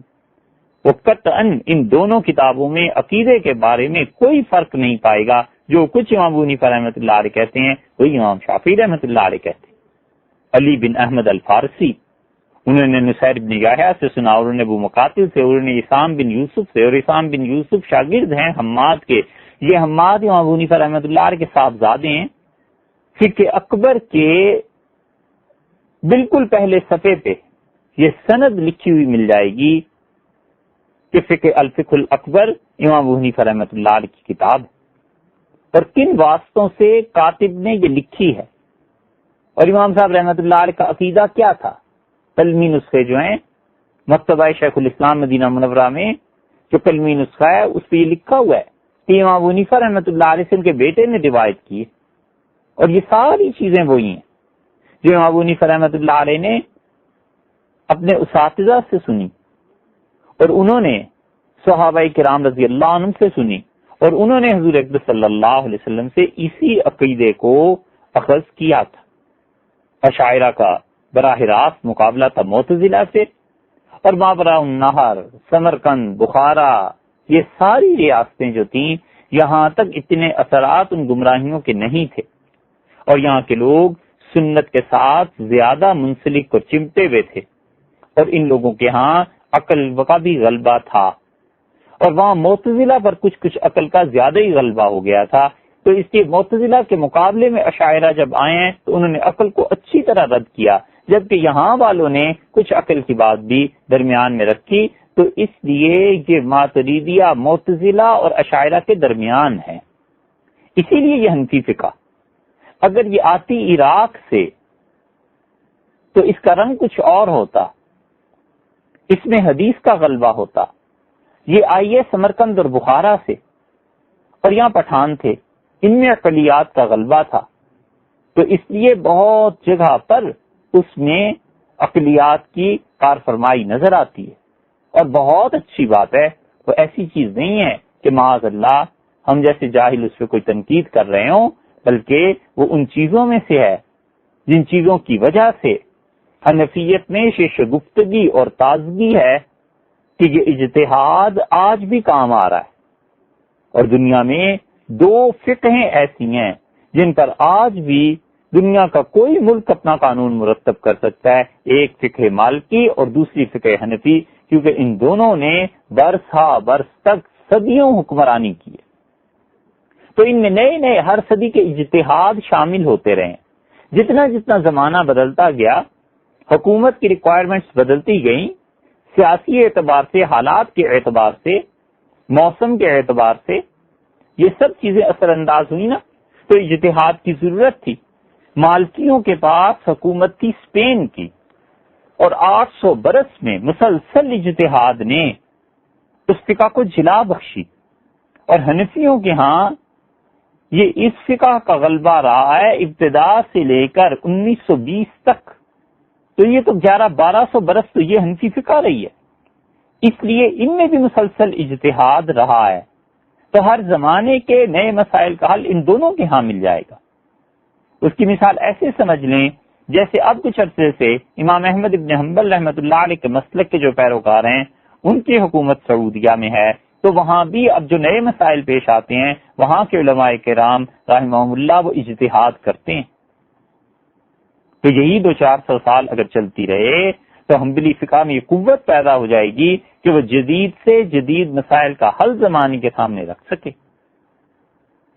وہ قطعاً ان دونوں کتابوں میں عقیدے کے بارے میں کوئی فرق نہیں پائے گا، جو کچھ امام ابو حنیفہ رحمۃ اللہ علیہ کہتے ہیں وہی امام شافعی رحمۃ اللہ علیہ کہتے ہیں۔ علی بن احمد الفارسی انہوں نے نصیر بن یحییٰ سے سنا، اور انہوں نے ابو مقاتل سے، اور انہوں نے اسام بن یوسف سے، اور اسام بن یوسف شاگرد ہیں حماد کے، یہ حماد امام ابو حنیفہ رحمۃ اللہ علیہ کے صاحبزادے ہیں۔ فقہ اکبر کے بالکل پہلے صفحے پہ یہ سند لکھی ہوئی مل جائے گی کہ الفقہ الاکبر امام ابو حنیفہ رحمۃ اللہ علیہ کی کتاب ہے، اور کن واسطوں سے کاتب نے یہ لکھی ہے، اور امام صاحب رحمۃ اللہ علیہ کا عقیدہ کیا تھا۔ کلمی نسخے جو ہیں مکتبہ شیخ الاسلام مدینہ منورہ میں جو کلمی نسخہ ہے اس پہ یہ لکھا ہوا ہے کہ امام ابو حنیفہ رحمۃ اللہ علیہ سے ان کے بیٹے نے روایت کی، اور یہ ساری چیزیں وہی ہیں جو امام ابو حنیفہ رحمۃ اللہ علیہ نے اپنے اساتذہ سے سنی، اور انہوں نے صحابہ کرام رضی اللہ عنہم سے سنی، اور انہوں نے حضور اکرم صلی اللہ علیہ وسلم سے اسی عقیدے کو اخذ کیا تھا۔ اشاعرہ کا براہ راست مقابلہ تھا معتزلہ سے، اور ماوراء النہر، سمرقند، بخارا، یہ ساری ریاستیں جو تھیں یہاں تک اتنے اثرات ان گمراہیوں کے نہیں تھے، اور یہاں کے لوگ سنت کے ساتھ زیادہ منسلک اور چمٹے ہوئے تھے، اور ان لوگوں کے ہاں عقل کا بھی غلبہ تھا، اور وہاں معتزلہ پر کچھ عقل کا زیادہ ہی غلبہ ہو گیا تھا، تو اس کے معتزلہ کے مقابلے میں اشاعرہ جب آئے ہیں تو انہوں نے عقل کو اچھی طرح رد کیا، جبکہ یہاں والوں نے کچھ عقل کی بات بھی درمیان میں رکھی، تو اس لیے یہ ماتریدیہ معتزلہ اور اشاعرہ کے درمیان ہے، اسی لیے یہ حنفی فقہ۔ اگر یہ آتی عراق سے تو اس کا رنگ کچھ اور ہوتا، اس میں حدیث کا غلبہ ہوتا، یہ آئی ہے سمرقند اور بخارا سے، اور یہاں پٹھان تھے، ان میں عقلیات کا غلبہ تھا، تو اس لیے بہت جگہ پر اس میں عقلیات کی کار فرمائی نظر آتی ہے، اور بہت اچھی بات ہے، وہ ایسی چیز نہیں ہے کہ معاذ اللہ ہم جیسے جاہل اس پہ کوئی تنقید کر رہے ہوں، بلکہ وہ ان چیزوں میں سے ہے جن چیزوں کی وجہ سے حنفیت میں شگفتگی اور تازگی ہے کہ یہ اجتہاد آج بھی کام آ رہا ہے، اور دنیا میں 2 فقہیں ایسی ہیں جن پر آج بھی دنیا کا کوئی ملک اپنا قانون مرتب کر سکتا ہے، ایک فقہ مالکی اور دوسری فقہ حنفی، کیونکہ ان دونوں نے برس تک صدیوں حکمرانی کی ہے، تو ان میں نئے ہر صدی کے اجتہاد شامل ہوتے رہے، جتنا جتنا زمانہ بدلتا گیا، حکومت کی ریکوائرمنٹس بدلتی گئیں، سیاسی اعتبار سے، حالات کے اعتبار سے، موسم کے اعتبار سے، یہ سب چیزیں اثر انداز ہوئی نا، تو اجتہاد کی ضرورت تھی۔ مالکیوں کے پاس حکومت تھی اسپین کی، اور 800 برس میں مسلسل اجتہاد نے اس فقہ کو جلا بخشی، اور حنفیوں کے ہاں یہ اس فقہ کا غلبہ رہا ہے ابتدا سے لے کر 1920 تک، تو یہ تو 1100-1200 برس تو یہ حنفی فقہ رہی ہے، اس لیے ان میں بھی مسلسل اجتہاد رہا ہے، تو ہر زمانے کے نئے مسائل کا حل ان دونوں کے ہاں مل جائے گا۔ اس کی مثال ایسے سمجھ لیں جیسے اب کچھ عرصے سے امام احمد ابن حنبل رحمۃ اللہ علیہ کے مسلک کے جو پیروکار ہیں ان کی حکومت سعودیہ میں ہے، تو وہاں بھی اب جو نئے مسائل پیش آتے ہیں وہاں کے علماء کرام رحمہم اللہ وہ اجتہاد کرتے ہیں، تو یہی 200-400 سال اگر چلتی رہے تو حنبلی فقہ میں یہ قوت پیدا ہو جائے گی کہ وہ جدید سے جدید مسائل کا حل زمانے کے سامنے رکھ سکے۔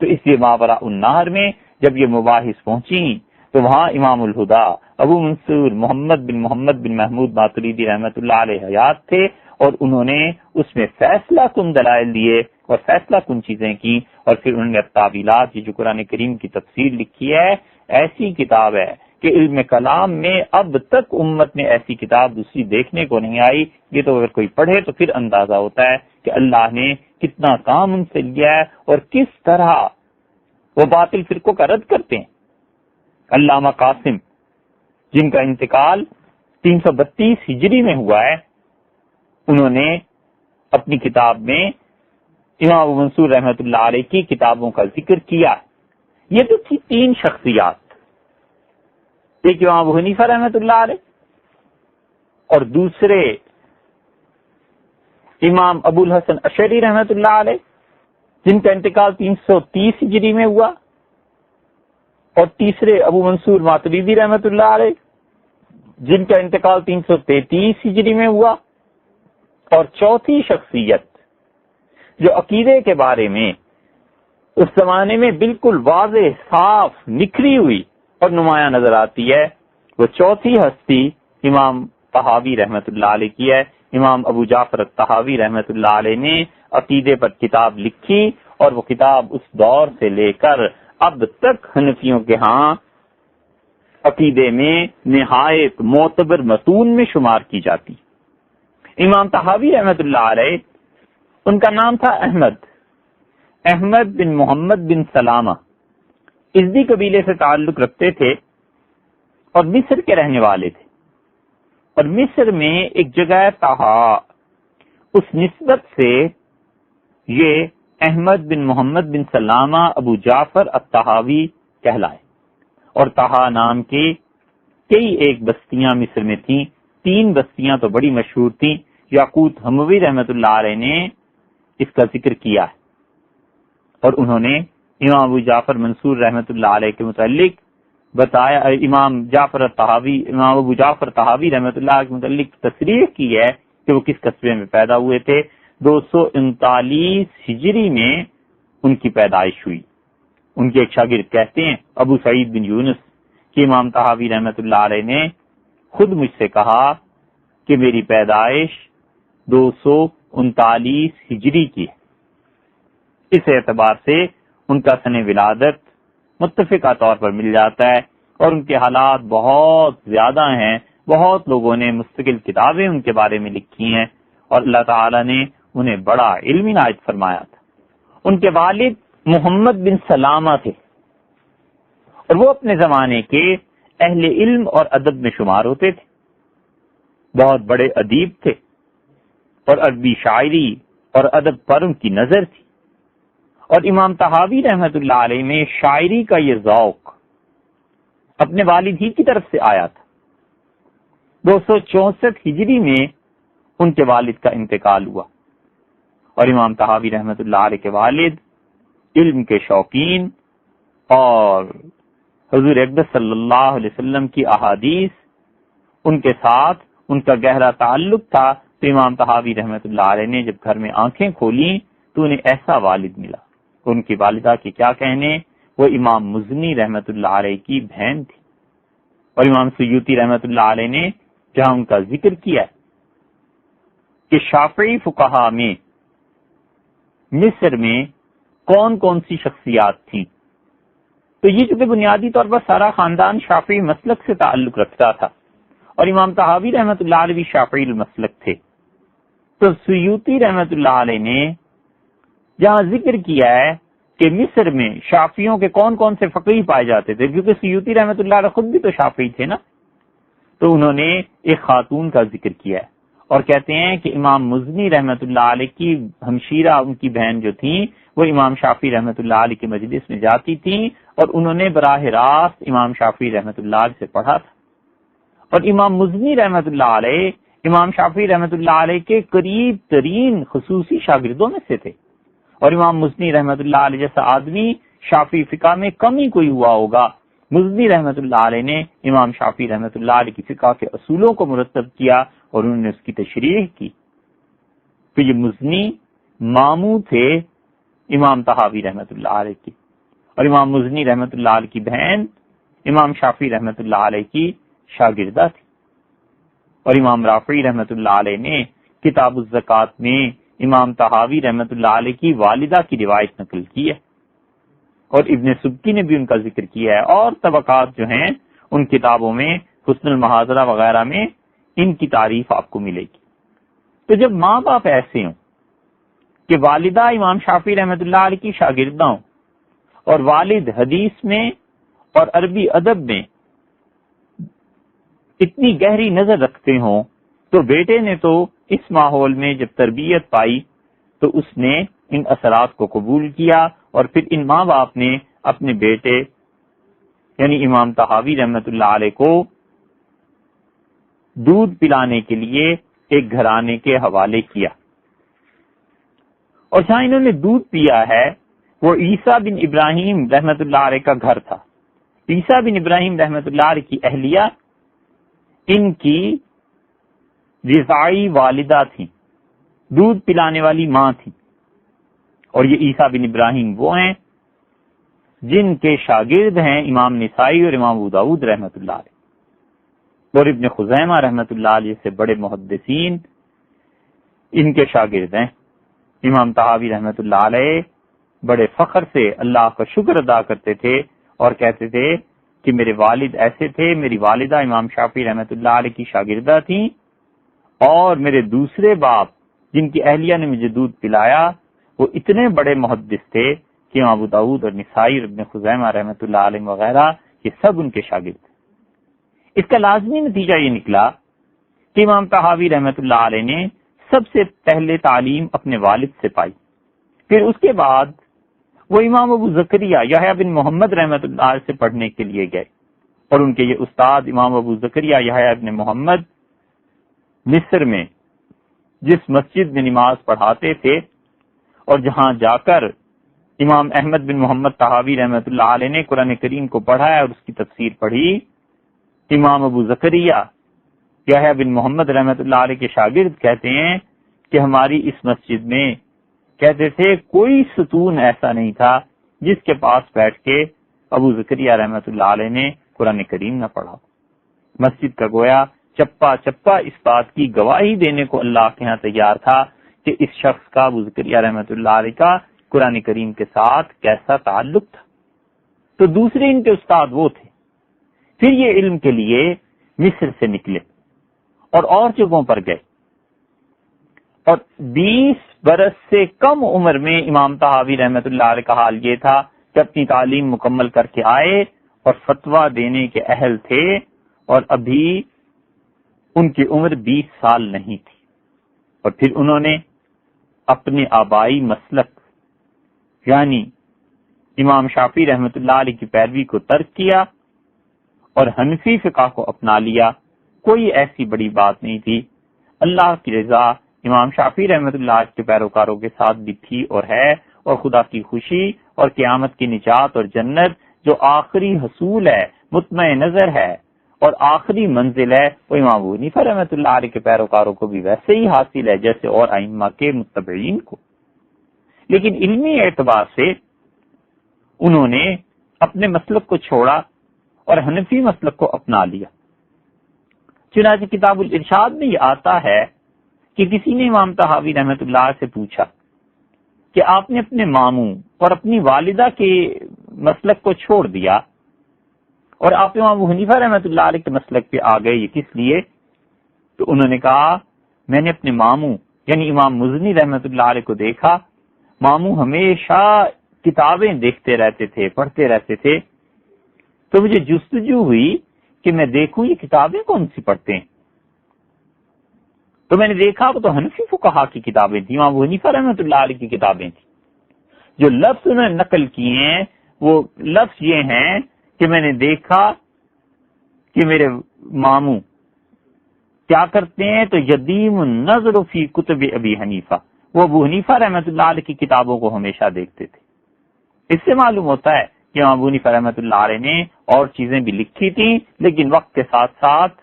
تو اس لیے ماوراء النہر میں جب یہ مباحث پہنچی تو وہاں امام الہدا ابو منصور محمد بن محمود ماتریدی رحمۃ اللہ علیہ حیات تھے، اور انہوں نے اس میں فیصلہ کن دلائل دیے اور فیصلہ کن چیزیں کی، اور پھر انہوں نے التاویلات، یہ جو قرآن کریم کی تفسیر لکھی ہے، ایسی کتاب ہے کہ علم کلام میں اب تک امت میں ایسی کتاب دوسری دیکھنے کو نہیں آئی۔ یہ تو اگر کوئی پڑھے تو پھر اندازہ ہوتا ہے کہ اللہ نے کتنا کام ان سے لیا ہے اور کس طرح وہ باطل فرقوں کا رد کرتے ہیں۔ علامہ قاسم جن کا انتقال 332 ہجری میں ہوا ہے، انہوں نے اپنی کتاب میں امام ابو منصور رحمۃ اللہ علیہ کی کتابوں کا ذکر کیا۔ یہ تو تھی 3 شخصیات، ایک امام ابو حنیفہ رحمۃ اللہ علیہ، اور دوسرے امام ابو الحسن اشعری رحمۃ اللہ علیہ جن کا انتقال 330 ہجری میں ہوا، اور تیسرے ابو منصور ماتریدی رحمۃ اللہ علیہ جن کا انتقال 333 ہجری میں ہوا، اور چوتھی شخصیت جو عقیدے کے بارے میں اس زمانے میں بالکل واضح، صاف، نکھری ہوئی اور نمایاں نظر آتی ہے، وہ چوتھی ہستی امام طحاوی رحمۃ اللہ علیہ کی ہے۔ امام ابو جعفر الطحاوی رحمۃ اللہ علیہ نے عقیدے پر کتاب لکھی، اور وہ کتاب اس دور سے لے کر اب تک حنفیوں کے ہاں عقیدے میں نہایت معتبر متون میں شمار کی جاتی۔ امام طحاوی رحمۃ اللہ علیہ، ان کا نام تھا احمد بن محمد بن سلامہ، ازدی قبیلے سے تعلق رکھتے تھے اور مصر کے رہنے والے تھے، اور مصر میں ایک جگہ طحا، اس نسبت سے یہ احمد بن محمد بن سلامہ ابو جعفر الطحاوی کہلائے، اور طحا نام کی کئی ایک بستیاں مصر میں تھیں، 3 بستیاں تو بڑی مشہور تھیں۔ یاقوت حموی رحمۃ اللہ علیہ نے اس کا ذکر کیا ہے، اور انہوں نے امام ابو جعفر منصور رحمۃ اللہ علیہ کے متعلق بتایا، امام ابو جعفر طحاوی رحمۃ اللہ کے متعلق تصریح کی ہے کہ وہ کس قصبے میں پیدا ہوئے تھے۔ 239 ہجری میں ان کی پیدائش ہوئی۔ ان کے ایک شاگرد کہتے ہیں ابو سعید بن یونس کہ امام طحاوی رحمۃ اللہ علیہ نے خود مجھ سے کہا کہ میری پیدائش 239 ہجری کی ہے۔ اس اعتبار سے ان کا سن ولادت متفقہ طور پر مل جاتا ہے، اور ان کے حالات بہت زیادہ ہیں، بہت لوگوں نے مستقل کتابیں ان کے بارے میں لکھی ہیں، اور اللہ تعالی نے انہیں بڑا علم عنایت فرمایا تھا۔ ان کے والد محمد بن سلامہ تھے، اور وہ اپنے زمانے کے اہل علم اور ادب میں شمار ہوتے تھے، بہت بڑے ادیب تھے، اور عربی شاعری اور ادب پر ان کی نظر تھی، اور امام طحاوی رحمۃ اللہ علیہ میں شاعری کا یہ ذوق اپنے والد ہی کی طرف سے آیا تھا۔ 264 ہجری میں ان کے والد کا انتقال ہوا، اور امام طحاوی رحمۃ اللہ علیہ کے والد علم کے شوقین اور حضور اقدس صلی اللہ علیہ وسلم کی احادیث ان کے ساتھ ان کا گہرا تعلق تھا۔ تو امام طحاوی رحمۃ اللہ علیہ نے جب گھر میں آنکھیں کھولیں تو انہیں ایسا والد ملا۔ ان کی والدہ کے کیا کہنے، وہ امام مزنی رحمۃ اللہ علیہ کی بہن تھی، اور امام سیوطی رحمۃ اللہ علیہ نے جہاں ان کا ذکر کیا کہ شافعی فقہا میں مصر میں کون کون سی شخصیات تھیں، تو یہ چونکہ بنیادی طور پر سارا خاندان شافعی مسلک سے تعلق رکھتا تھا، اور امام طحاوی رحمۃ اللہ علیہ بھی شافعی المسلک تھے، تو سیوطی رحمت اللہ علیہ نے جہاں ذکر کیا ہے کہ مصر میں شافعیوں کے کون کون سے فقیہ پائے جاتے تھے، کیونکہ سیوطی رحمت اللہ علیہ خود بھی تو شافعی تھے نا، تو انہوں نے ایک خاتون کا ذکر کیا ہے اور کہتے ہیں کہ امام مزنی رحمت اللہ علیہ کی ہمشیرہ، ان کی بہن جو تھیں، وہ امام شافعی رحمت اللہ علیہ کی مجلس میں جاتی تھیں اور انہوں نے براہ راست امام شافعی رحمت اللہ علیہ سے پڑھا تھا، اور امام مزنی رحمت اللہ علیہ امام شافعی رحمت اللہ علیہ کے قریب ترین خصوصی شاگردوں میں سے تھے، اور امام مزنی رحمت اللہ علیہ جیسا آدمی شافعی فقہ میں کم ہی کوئی ہوا ہوگا۔ مزنی رحمت اللہ علیہ نے امام شافعی رحمت اللہ علیہ کی فقہ کے اصولوں کو مرتب کیا اور انہوں نے اس کی تشریح کی۔ تو یہ مزنی ماموں تھے امام طحاوی رحمت اللہ علیہ کی، اور امام مزنی رحمت اللہ علیہ کی بہن امام شافعی رحمت اللہ علیہ کی شاگردہ تھی، اور امام رافعی رحمت اللہ علیہ نے کتاب الزکوٰۃ میں امام طحاوی رحمت اللہ علیہ کی والدہ کی روایت نقل کی ہے، اور ابن سبکی نے بھی ان کا ذکر کیا ہے، اور طبقات جو ہیں ان کتابوں میں حسن المحاضرہ وغیرہ میں ان کی تعریف آپ کو ملے گی۔ تو جب ماں باپ ایسے ہوں کہ والدہ امام شافعی رحمت اللہ علیہ کی شاگردہ ہوں اور والد حدیث میں اور عربی ادب میں اتنی گہری نظر رکھتے ہوں، تو بیٹے نے تو اس ماحول میں جب تربیت پائی تو اس نے ان اثرات کو قبول کیا، اور پھر ان ماں باپ نے اپنے بیٹے یعنی امام طحاوی رحمت اللہ علیہ کو دودھ پلانے کے لیے ایک گھرانے کے حوالے کیا، اور جہاں انہوں نے دودھ پیا ہے وہ عیسیٰ بن ابراہیم رحمت اللہ علیہ کا گھر تھا۔ عیسیٰ بن ابراہیم رحمت اللہ علیہ کی اہلیہ ان کی رضاعی والدہ تھیں، دودھ پلانے والی ماں تھی، اور یہ عیسیٰ بن ابراہیم وہ ہیں جن کے شاگرد ہیں امام نسائی اور امام ابو داؤد رحمت اللہ علیہ، اور ابن خزیمہ رحمت اللہ علیہ سے بڑے محدثین ان کے شاگرد ہیں۔ امام طحاوی رحمت اللہ علیہ بڑے فخر سے اللہ کا شکر ادا کرتے تھے اور کہتے تھے کہ میرے والد ایسے تھے، میری والدہ امام شافعی رحمت اللہ علیہ کی شاگردہ تھیں، اور میرے دوسرے باپ جن کی اہلیہ نے مجھے دودھ پلایا وہ اتنے بڑے محدث تھے کہ امام ابو داؤد اور نسائی اور ابن خزیمہ رحمت اللہ علیہ وغیرہ یہ سب ان کے شاگرد تھے۔ اس کا لازمی نتیجہ یہ نکلا کہ امام طحاوی رحمت اللہ علیہ نے سب سے پہلے تعلیم اپنے والد سے پائی، پھر اس کے بعد وہ امام ابو زکریا یحییٰ بن محمد رحمت اللہ علیہ سے پڑھنے کے لیے گئے، اور ان کے یہ استاد امام ابو زکریا یحییٰ بن محمد مصر میں جس مسجد میں نماز پڑھاتے تھے اور جہاں جا کر امام احمد بن محمد طحاوی رحمت اللہ علیہ نے قرآن کریم کو پڑھا ہے اور اس کی تفسیر پڑھی، امام ابو زکریا یحییٰ بن محمد رحمت اللہ علیہ کے شاگرد کہتے ہیں کہ ہماری اس مسجد میں کہتے تھے کوئی ستون ایسا نہیں تھا جس کے پاس بیٹھ کے ابو زکریا رحمت اللہ علیہ نے قرآن کریم نہ پڑھا۔ مسجد کا گویا چپا چپا اس بات کی گواہی دینے کو اللہ کے ہاں تیار تھا کہ اس شخص کا ابو زکریا رحمت اللہ علیہ کا قرآن کریم کے ساتھ کیسا تعلق تھا۔ تو دوسرے ان کے استاد وہ تھے۔ پھر یہ علم کے لیے مصر سے نکلے اور جگہوں پر گئے، اور 20 برس سے کم عمر میں امام طحاوی رحمت اللہ علیہ کا حال یہ تھا کہ اپنی تعلیم مکمل کر کے آئے اور فتویٰ دینے کے اہل تھے، اور ابھی ان کی عمر 20 سال نہیں تھی، اور پھر انہوں نے اپنے آبائی مسلک یعنی امام شافعی رحمت اللہ علیہ کی پیروی کو ترک کیا اور حنفی فقہ کو اپنا لیا۔ کوئی ایسی بڑی بات نہیں تھی، اللہ کی رضا امام شافعی رحمت اللہ علیہ کے پیروکاروں کے ساتھ بھی تھی اور ہے، اور خدا کی خوشی اور قیامت کی نجات اور جنت جو آخری حصول ہے، مطمع نظر ہے اور آخری منزل ہے، وہ امام ابو حنیفہ رحمت اللہ علیہ کے پیروکاروں کو بھی ویسے ہی حاصل ہے جیسے اور ائمہ کے متبعین کو۔ لیکن علمی اعتبار سے انہوں نے اپنے مسلک کو چھوڑا اور حنفی مسلک کو اپنا لیا۔ چنانچہ کتاب الارشاد میں یہ آتا ہے کہ کسی نے امام طحاوی رحمت اللہ سے پوچھا کہ آپ نے اپنے ماموں اور اپنی والدہ کے مسلک کو چھوڑ دیا اور آپ امام ابو حنیفہ رحمت اللہ علیہ کے مسلک پہ آ گئے، یہ کس لیے؟ تو انہوں نے کہا میں نے اپنے ماموں یعنی امام مزنی رحمت اللہ علیہ کو دیکھا، ماموں ہمیشہ کتابیں دیکھتے رہتے تھے، پڑھتے رہتے تھے، تو مجھے جستجو ہوئی کہ میں دیکھوں یہ کتابیں کون سی پڑھتے ہیں. تو میں نے دیکھا وہ تو حنفی فقہا کی کتابیں تھیں، امام ابو حنیفہ رحمۃ اللہ علیہ کی کتابیں تھیں. جو لفظ انہوں نے نقل کیے ہیں وہ لفظ یہ ہیں کہ میں نے دیکھا کہ میرے ماموں کیا کرتے ہیں، تو یدیم النظر فی کتب ابی حنیفہ، وہ ابو حنیفہ رحمۃ اللہ علیہ کی کتابوں کو ہمیشہ دیکھتے تھے. اس سے معلوم ہوتا ہے کہ امام ابو حنیفہ رحمۃ اللہ علیہ نے اور چیزیں بھی لکھی تھیں، لیکن وقت کے ساتھ ساتھ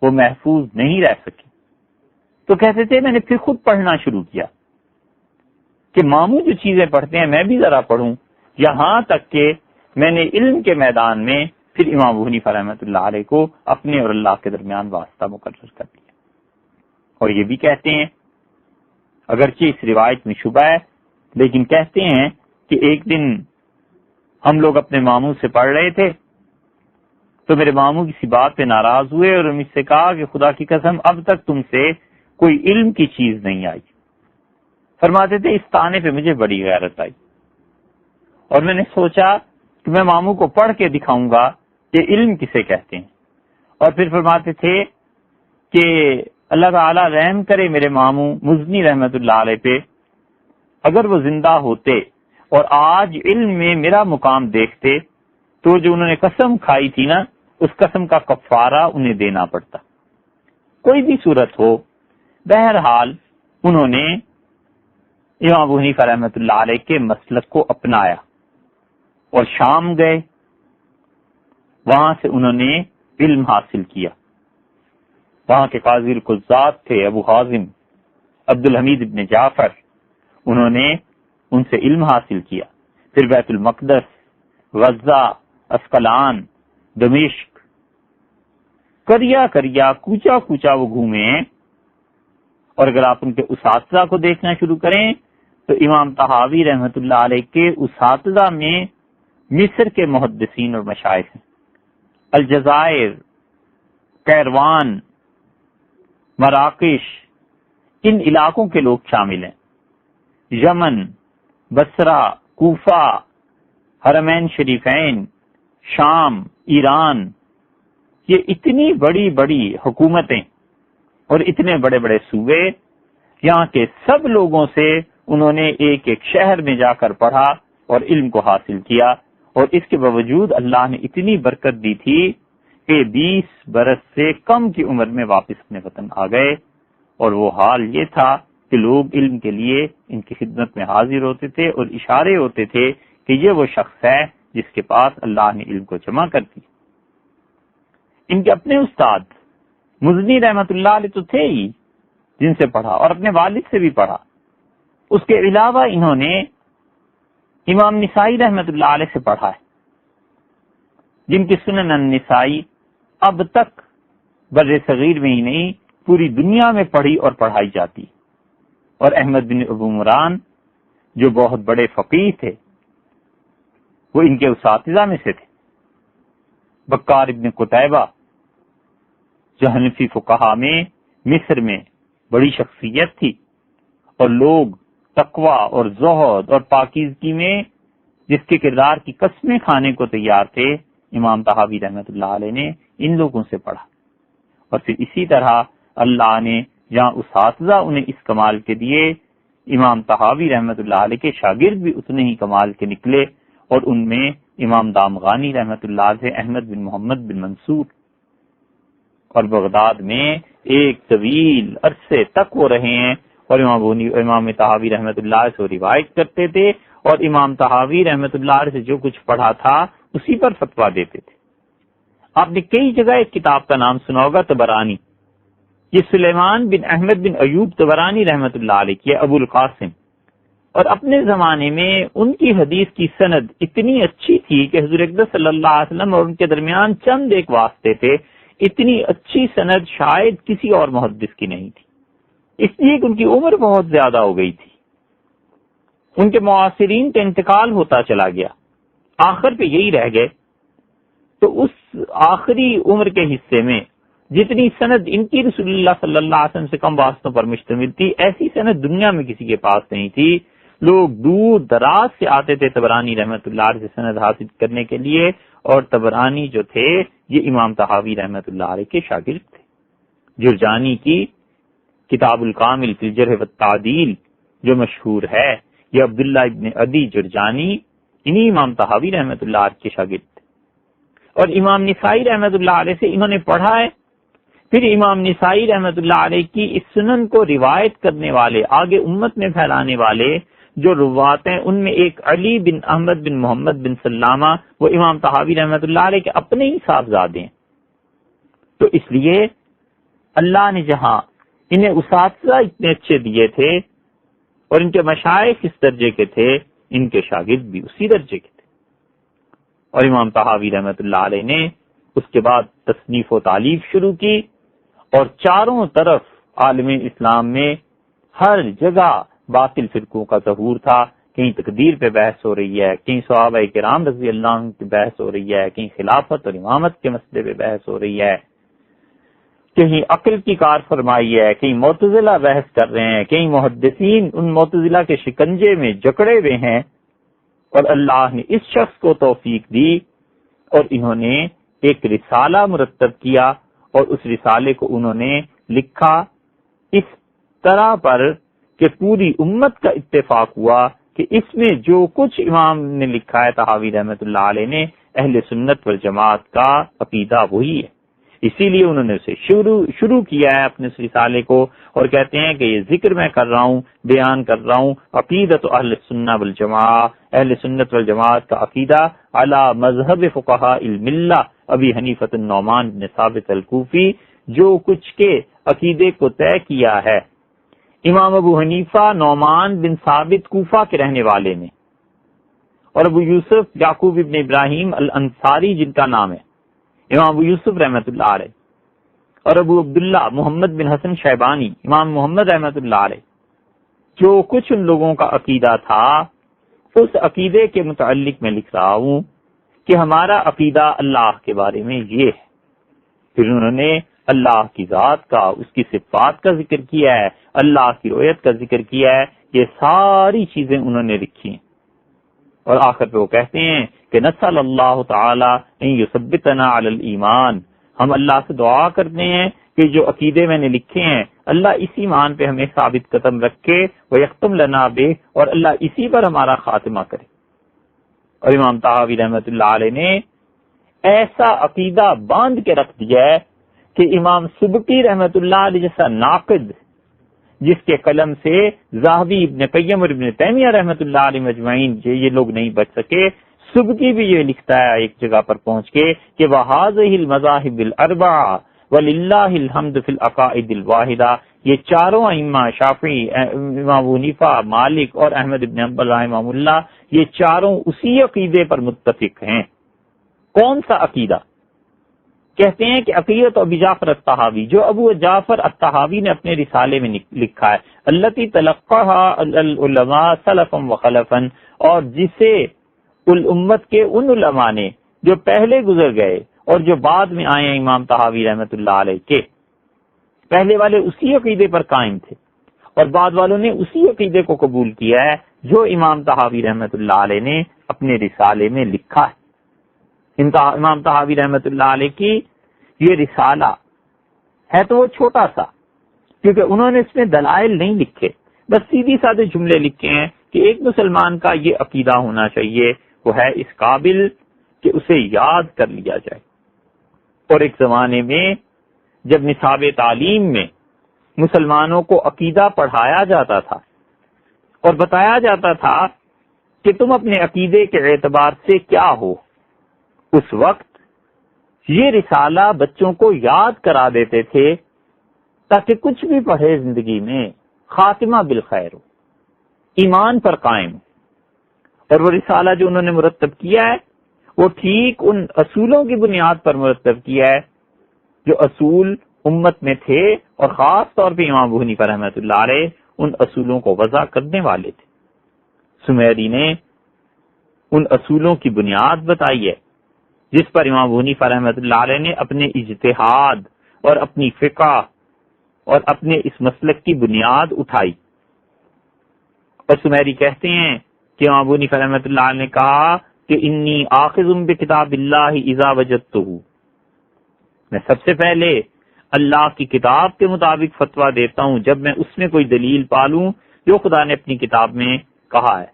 وہ محفوظ نہیں رہ سکی. تو کہتے تھے میں نے پھر خود پڑھنا شروع کیا کہ ماموں جو چیزیں پڑھتے ہیں میں بھی ذرا پڑھوں، یہاں تک کہ میں نے علم کے میدان میں پھر امام ابو حنیفہ رحمۃ اللہ علیہ کو اپنے اور اللہ کے درمیان واسطہ مقرر کر دیا. اور یہ بھی کہتے ہیں، اگرچہ اس روایت میں شبہ ہے، لیکن کہتے ہیں کہ ایک دن ہم لوگ اپنے ماموں سے پڑھ رہے تھے تو میرے ماموں کسی بات پہ ناراض ہوئے اور مجھ سے کہا کہ خدا کی قسم اب تک تم سے کوئی علم کی چیز نہیں آئی. فرماتے تھے اس طعنے پہ مجھے بڑی غیرت آئی اور میں نے سوچا کہ میں ماموں کو پڑھ کے دکھاؤں گا کہ علم کسے کہتے ہیں. اور پھر فرماتے تھے کہ اللہ تعالیٰ رحم کرے میرے ماموں مزنی رحمت اللہ علیہ پہ، اگر وہ زندہ ہوتے اور آج علم میں میرا مقام دیکھتے تو جو انہوں نے قسم کھائی تھی نا اس قسم کا کفارہ انہیں دینا پڑتا. کوئی بھی صورت ہو، بہرحال انہوں نے امام ابو حنیفہ رحمۃ اللہ علیہ کے مسلک کو اپنایا اور شام گئے، وہاں سے انہوں نے علم حاصل کیا. وہاں کے قاضی القضات تھے ابو حازم عبد الحمید ابن جعفر، انہوں نے ان سے علم حاصل کیا. پھر بیت المقدس، غزہ، اسقلان، دمشق، کریا کوچا کوچا وہ گھومے ہیں. اور اگر آپ ان کے اساتذہ کو دیکھنا شروع کریں تو امام طحاوی رحمت اللہ علیہ کے اساتذہ میں مصر کے محدثین اور مشائخ ہیں، الجزائر، قیروان، مراکش، ان علاقوں کے لوگ شامل ہیں. یمن، بصرہ، کوفہ، حرمین شریفین، شام، ایران، یہ اتنی بڑی بڑی حکومتیں اور اتنے بڑے بڑے صوبے، یہاں کے سب لوگوں سے انہوں نے ایک ایک شہر میں جا کر پڑھا اور علم کو حاصل کیا. اور اس کے باوجود اللہ نے اتنی برکت دی تھی کہ 20 برس سے کم کی عمر میں واپس اپنے وطن آ گئے. اور وہ حال یہ تھا کہ لوگ علم کے لیے ان کی خدمت میں حاضر ہوتے تھے اور اشارے ہوتے تھے کہ یہ وہ شخص ہے جس کے پاس اللہ نے علم کو جمع کر دی. ان کے اپنے استاد مزنی رحمت اللہ علیہ تو تھے ہی جن سے پڑھا اور اپنے والد سے بھی پڑھا. اس کے علاوہ انہوں نے امام نسائی رحمت اللہ علیہ سے پڑھا ہے، جن کی سنن النسائی اب تک بر صغیر میں ہی نہیں پوری دنیا میں پڑھی اور پڑھائی جاتی. اور احمد بن ابو عمران جو بہت بڑے فقیہ تھے وہ ان کے اساتذہ میں سے تھے. بکار ابن قتیبہ جو حنفی فقہا میں مصر میں بڑی شخصیت تھی اور لوگ تقوی اور زہد اور پاکیزگی میں جس کے کردار کی قسمیں کھانے کو تیار تھے، امام طحاوی رحمت اللہ علیہ نے ان لوگوں سے پڑھا. اور پھر اسی طرح اللہ نے جہاں اساتذہ انہیں اس کمال کے دیے، امام طحاوی رحمت اللہ علیہ کے شاگرد بھی اتنے ہی کمال کے نکلے. اور ان میں امام دامغانی رحمت اللہ علیہ، احمد بن محمد بن منصور، اور بغداد میں ایک طویل عرصے تک وہ رہے ہیں اور امام طحاوی رحمت اللہ علیہ سے روایت کرتے تھے اور امام طحاوی رحمت اللہ علیہ سے جو کچھ پڑھا تھا اسی پر فتویٰ دیتے تھے. آپ نے کئی جگہ ایک کتاب کا نام سنا ہوگا طبرانی، یہ سلیمان بن احمد بن ایوب طبرانی رحمت اللہ علیہ کی ابو القاسم. اور اپنے زمانے میں ان کی حدیث کی سند اتنی اچھی تھی کہ حضور اقدس صلی اللہ علیہ وسلم اور ان کے درمیان چند ایک واسطے تھے. اتنی اچھی سند شاید کسی اور محدث کی نہیں تھی، اس لیے کہ ان کی عمر بہت زیادہ ہو گئی تھی، ان کے معاصرین کا انتقال ہوتا چلا گیا، آخر پہ یہی رہ گئے. تو اس آخری عمر کے حصے میں جتنی سند ان کی رسول اللہ صلی اللہ علیہ وسلم سے کم واسطوں پر مشتمل تھی، ایسی سند دنیا میں کسی کے پاس نہیں تھی۔ لوگ دور دراز سے آتے تھے طبرانی رحمت اللہ علیہ سے سند حاصل کرنے کے لیے، اور طبرانی جو تھے یہ امام طحاوی رحمت اللہ علیہ کے شاگرد تھے۔ جرجانی کی کتاب الکامل فی الجرح والتعدیل جو مشہور ہے، یہ عبداللہ ابن عدی جرجانی انہی امام طحاوی رحمت اللہ علیہ کے شاگرد تھے، اور امام نسائی رحمت اللہ علیہ سے انہوں نے پڑھا ہے۔ پھر امام نسائی رحمت اللہ علیہ کی اس سنن کو روایت کرنے والے، آگے امت میں پھیلانے والے جو روات ہیں، ان میں ایک علی بن احمد بن محمد بن سلامہ، وہ امام طحاوی رحمت اللہ علیہ کے اپنے ہی صاحبزادے ہیں۔ تو اس لیے اللہ نے جہاں انہیں اساتذہ اتنے اچھے دیے تھے اور ان کے مشائخ اس درجے کے تھے، ان کے شاگرد بھی اسی درجے کے تھے۔ اور امام طحاوی رحمت اللہ علیہ نے اس کے بعد تصنیف و تالیف شروع کی، اور چاروں طرف عالم اسلام میں ہر جگہ باطل فرقوں کا ظہور تھا۔ کہیں تقدیر پہ بحث ہو رہی ہے، کہیں صحابہ کرام رضی اللہ عنہ کی بحث ہو رہی ہے، کہیں خلافت اور امامت کے مسئلے پہ بحث ہو رہی ہے، کہیں عقل کی کار فرمائی ہے، کہیں معتزلہ بحث کر رہے ہیں، کہیں محدثین ان معتزلہ کے شکنجے میں جکڑے ہوئے ہیں، اور اللہ نے اس شخص کو توفیق دی اور انہوں نے ایک رسالہ مرتب کیا، اور اس رسالے کو انہوں نے لکھا اس طرح پر کہ پوری امت کا اتفاق ہوا کہ اس میں جو کچھ امام نے لکھا ہے طحاوی رحمت اللہ علیہ نے، اہل سنت والجماعت کا عقیدہ وہی ہے۔ اسی لیے انہوں نے اسے شروع کیا ہے اپنے اس رسالے کو، اور کہتے ہیں کہ یہ ذکر میں کر رہا ہوں، بیان کر رہا ہوں عقیدت اہل سنت والجماعت، اہل سنت والجماعت کا عقیدہ علی مذہب فقہاء الملہ ابی حنیفۃ النعمان بن ثابت الکوفی، جو کچھ کے عقیدے کو طے کیا ہے امام ابو حنیفہ نعمان بن ثابت کوفہ کے رہنے والے نے، اور ابو یوسف یعقوب ابن ابراہیم الانصاری جن کا نام ہے امام ابو یوسف رحمت اللہ علیہ، اور ابو عبداللہ محمد بن حسن شیبانی امام محمد رحمت اللہ علیہ، جو کچھ ان لوگوں کا عقیدہ تھا اس عقیدے کے متعلق میں لکھ رہا ہوں کہ ہمارا عقیدہ اللہ کے بارے میں یہ ہے۔ پھر انہوں نے اللہ کی ذات کا، اس کی صفات کا ذکر کیا ہے، اللہ کی رؤیت کا ذکر کیا ہے، یہ ساری چیزیں انہوں نے لکھی ہیں، اور آخر پہ وہ کہتے ہیں کہ نسأل اللہ تعالی ان یثبتنا علی الایمان، ہم اللہ سے دعا کرتے ہیں کہ جو عقیدے میں نے لکھے ہیں اللہ اسی ایمان پہ ہمیں ثابت قدم رکھے، ویختم لنا بہ، اور اللہ اسی پر ہمارا خاتمہ کرے۔ اور امام طحاوی رحمت اللہ علیہ نے ایسا عقیدہ باندھ کے رکھ دیا ہے کہ امام سبکی رحمت اللہ علیہ جیسا ناقد، جس کے قلم سے ذہبی، ابن قیم اور ابن تیمیہ رحمت اللہ علیہ مجمعین یہ لوگ نہیں بچ سکے، سبکی بھی یہ لکھتا ہے ایک جگہ پر پہنچ کے کہ وَهَذِهِ الْمَذَاهِبِ الْأَرْبَعَةُ وَلِلَّهِ الْحَمْدُ فِي الْعَقَائِدِ الْوَاحِدَةِ، یہ چاروں ائمہ شافعی، امام ابو حنیفہ، مالک اور احمد ابن حنبل رحمہ اللہ، یہ چاروں اسی عقیدے پر متفق ہیں۔ کون سا عقیدہ؟ کہتے ہیں کہ عقیدت ابی جعفر الطحاوی، جو ابو جعفر الطحاوی نے اپنے رسالے میں لکھا ہے، التی تلقاها العلماء سلفا وخلفا، اور جسے الامت کے ان علماء نے جو پہلے گزر گئے اور جو بعد میں آئے ہیں امام طحاوی رحمت اللہ علیہ کے، پہلے والے اسی عقیدے پر قائم تھے اور بعد والوں نے اسی عقیدے کو قبول کیا ہے جو امام طحاوی رحمت اللہ علیہ نے اپنے رسالے میں لکھا ہے۔ امام طحاوی رحمت اللہ علیہ کی یہ رسالہ ہے تو وہ چھوٹا سا، کیونکہ انہوں نے اس میں دلائل نہیں لکھے، بس سیدھی سادے جملے لکھے ہیں کہ ایک مسلمان کا یہ عقیدہ ہونا چاہیے، وہ ہے اس قابل کہ اسے یاد کر لیا جائے۔ اور ایک زمانے میں جب نصاب تعلیم میں مسلمانوں کو عقیدہ پڑھایا جاتا تھا اور بتایا جاتا تھا کہ تم اپنے عقیدے کے اعتبار سے کیا ہو، اس وقت یہ رسالہ بچوں کو یاد کرا دیتے تھے تاکہ کچھ بھی پڑھے زندگی میں خاتمہ بالخیر ہو، ایمان پر قائم ہو۔ اور وہ رسالہ جو انہوں نے مرتب کیا ہے وہ ٹھیک ان اصولوں کی بنیاد پر مرتب کیا ہے جو اصول امت میں تھے، اور خاص طور پہ امام ابو حنیفہ رحمۃ اللہ علیہ ان اصولوں کو وضع کرنے والے تھے۔ سمیری نے ان اصولوں کی بنیاد بتائی ہے جس پر امام ابو حنیفہ رحمۃ اللہ علیہ نے اپنے اجتہاد اور اپنی فقہ اور اپنے اس مسلک کی بنیاد اٹھائی۔ اور سمیری کہتے ہیں کہ امام ابو حنیفہ رحمۃ اللہ علیہ نے کہا کہ انی آخذ بکتاب اللہ اذا وجدتہ، میں سب سے پہلے اللہ کی کتاب کے مطابق فتویٰ دیتا ہوں جب میں اس میں کوئی دلیل پالوں جو خدا نے اپنی کتاب میں کہا ہے،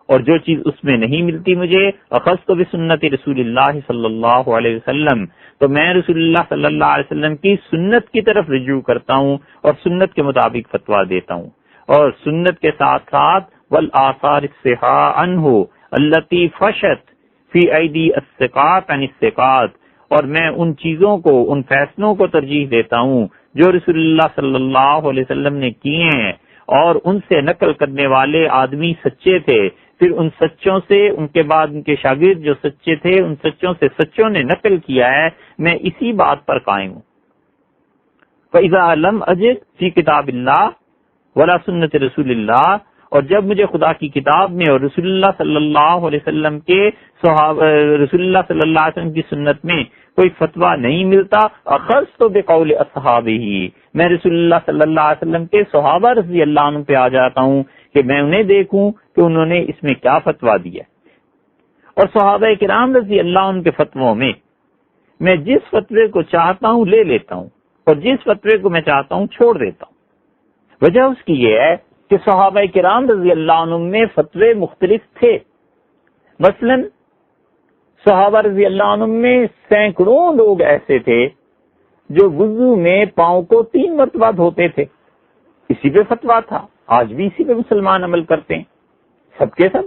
اور جو چیز اس میں نہیں ملتی مجھے اخذت بسنت رسول اللہ صلی اللہ علیہ وسلم، تو میں رسول اللہ صلی اللہ علیہ وسلم کی سنت کی طرف رجوع کرتا ہوں اور سنت کے مطابق فتویٰ دیتا ہوں، اور سنت کے ساتھ ساتھ والآثار الصحاح عنہ التی فشت فی ایدی الثقات عن الثقات، اور میں ان چیزوں کو، ان فیصلوں کو ترجیح دیتا ہوں جو رسول اللہ صلی اللہ علیہ وسلم نے کیے ہیں اور ان سے نقل کرنے والے آدمی سچے تھے، پھر ان سچوں سے ان کے بعد ان کے شاگرد جو سچے تھے ان سچوں سے سچوں نے نقل کیا ہے، میں اسی بات پر قائم ہوں۔ فَإِذَا لَمْ أَجِدْ فِي كِتَابِ اللَّهِ وَلَا سُنَّةِ رسول اللہ، اور جب مجھے خدا کی کتاب میں اور رسول اللہ صلی اللہ علیہ وسلم کے رسول اللہ صلی اللہ علیہ وسلم کی سنت میں کوئی فتویٰ نہیں ملتا، اخذت بقول اصحابہ، میں رسول اللہ صلی اللہ علیہ وسلم کے صحابہ رضی اللہ عنہ پہ آ جاتا ہوں کہ میں انہیں دیکھوں کہ انہوں نے اس میں کیا فتویٰ دیا، اور صحابہ کرام رضی اللہ عنہ کے فتووں میں جس فتوے کو چاہتا ہوں لے لیتا ہوں اور جس فتوے کو میں چاہتا ہوں چھوڑ دیتا ہوں۔ وجہ اس کی یہ ہے کہ صحابہ کرام رضی اللہ عنہ میں فتوے مختلف تھے۔ مثلا صحابہ رضی اللہ عنہ میں سینکڑوں لوگ ایسے تھے جو وضو میں پاؤں کو 3 مرتبہ دھوتے تھے، اسی پہ فتویٰ تھا، آج بھی اسی پہ مسلمان عمل کرتے ہیں سب کے سب۔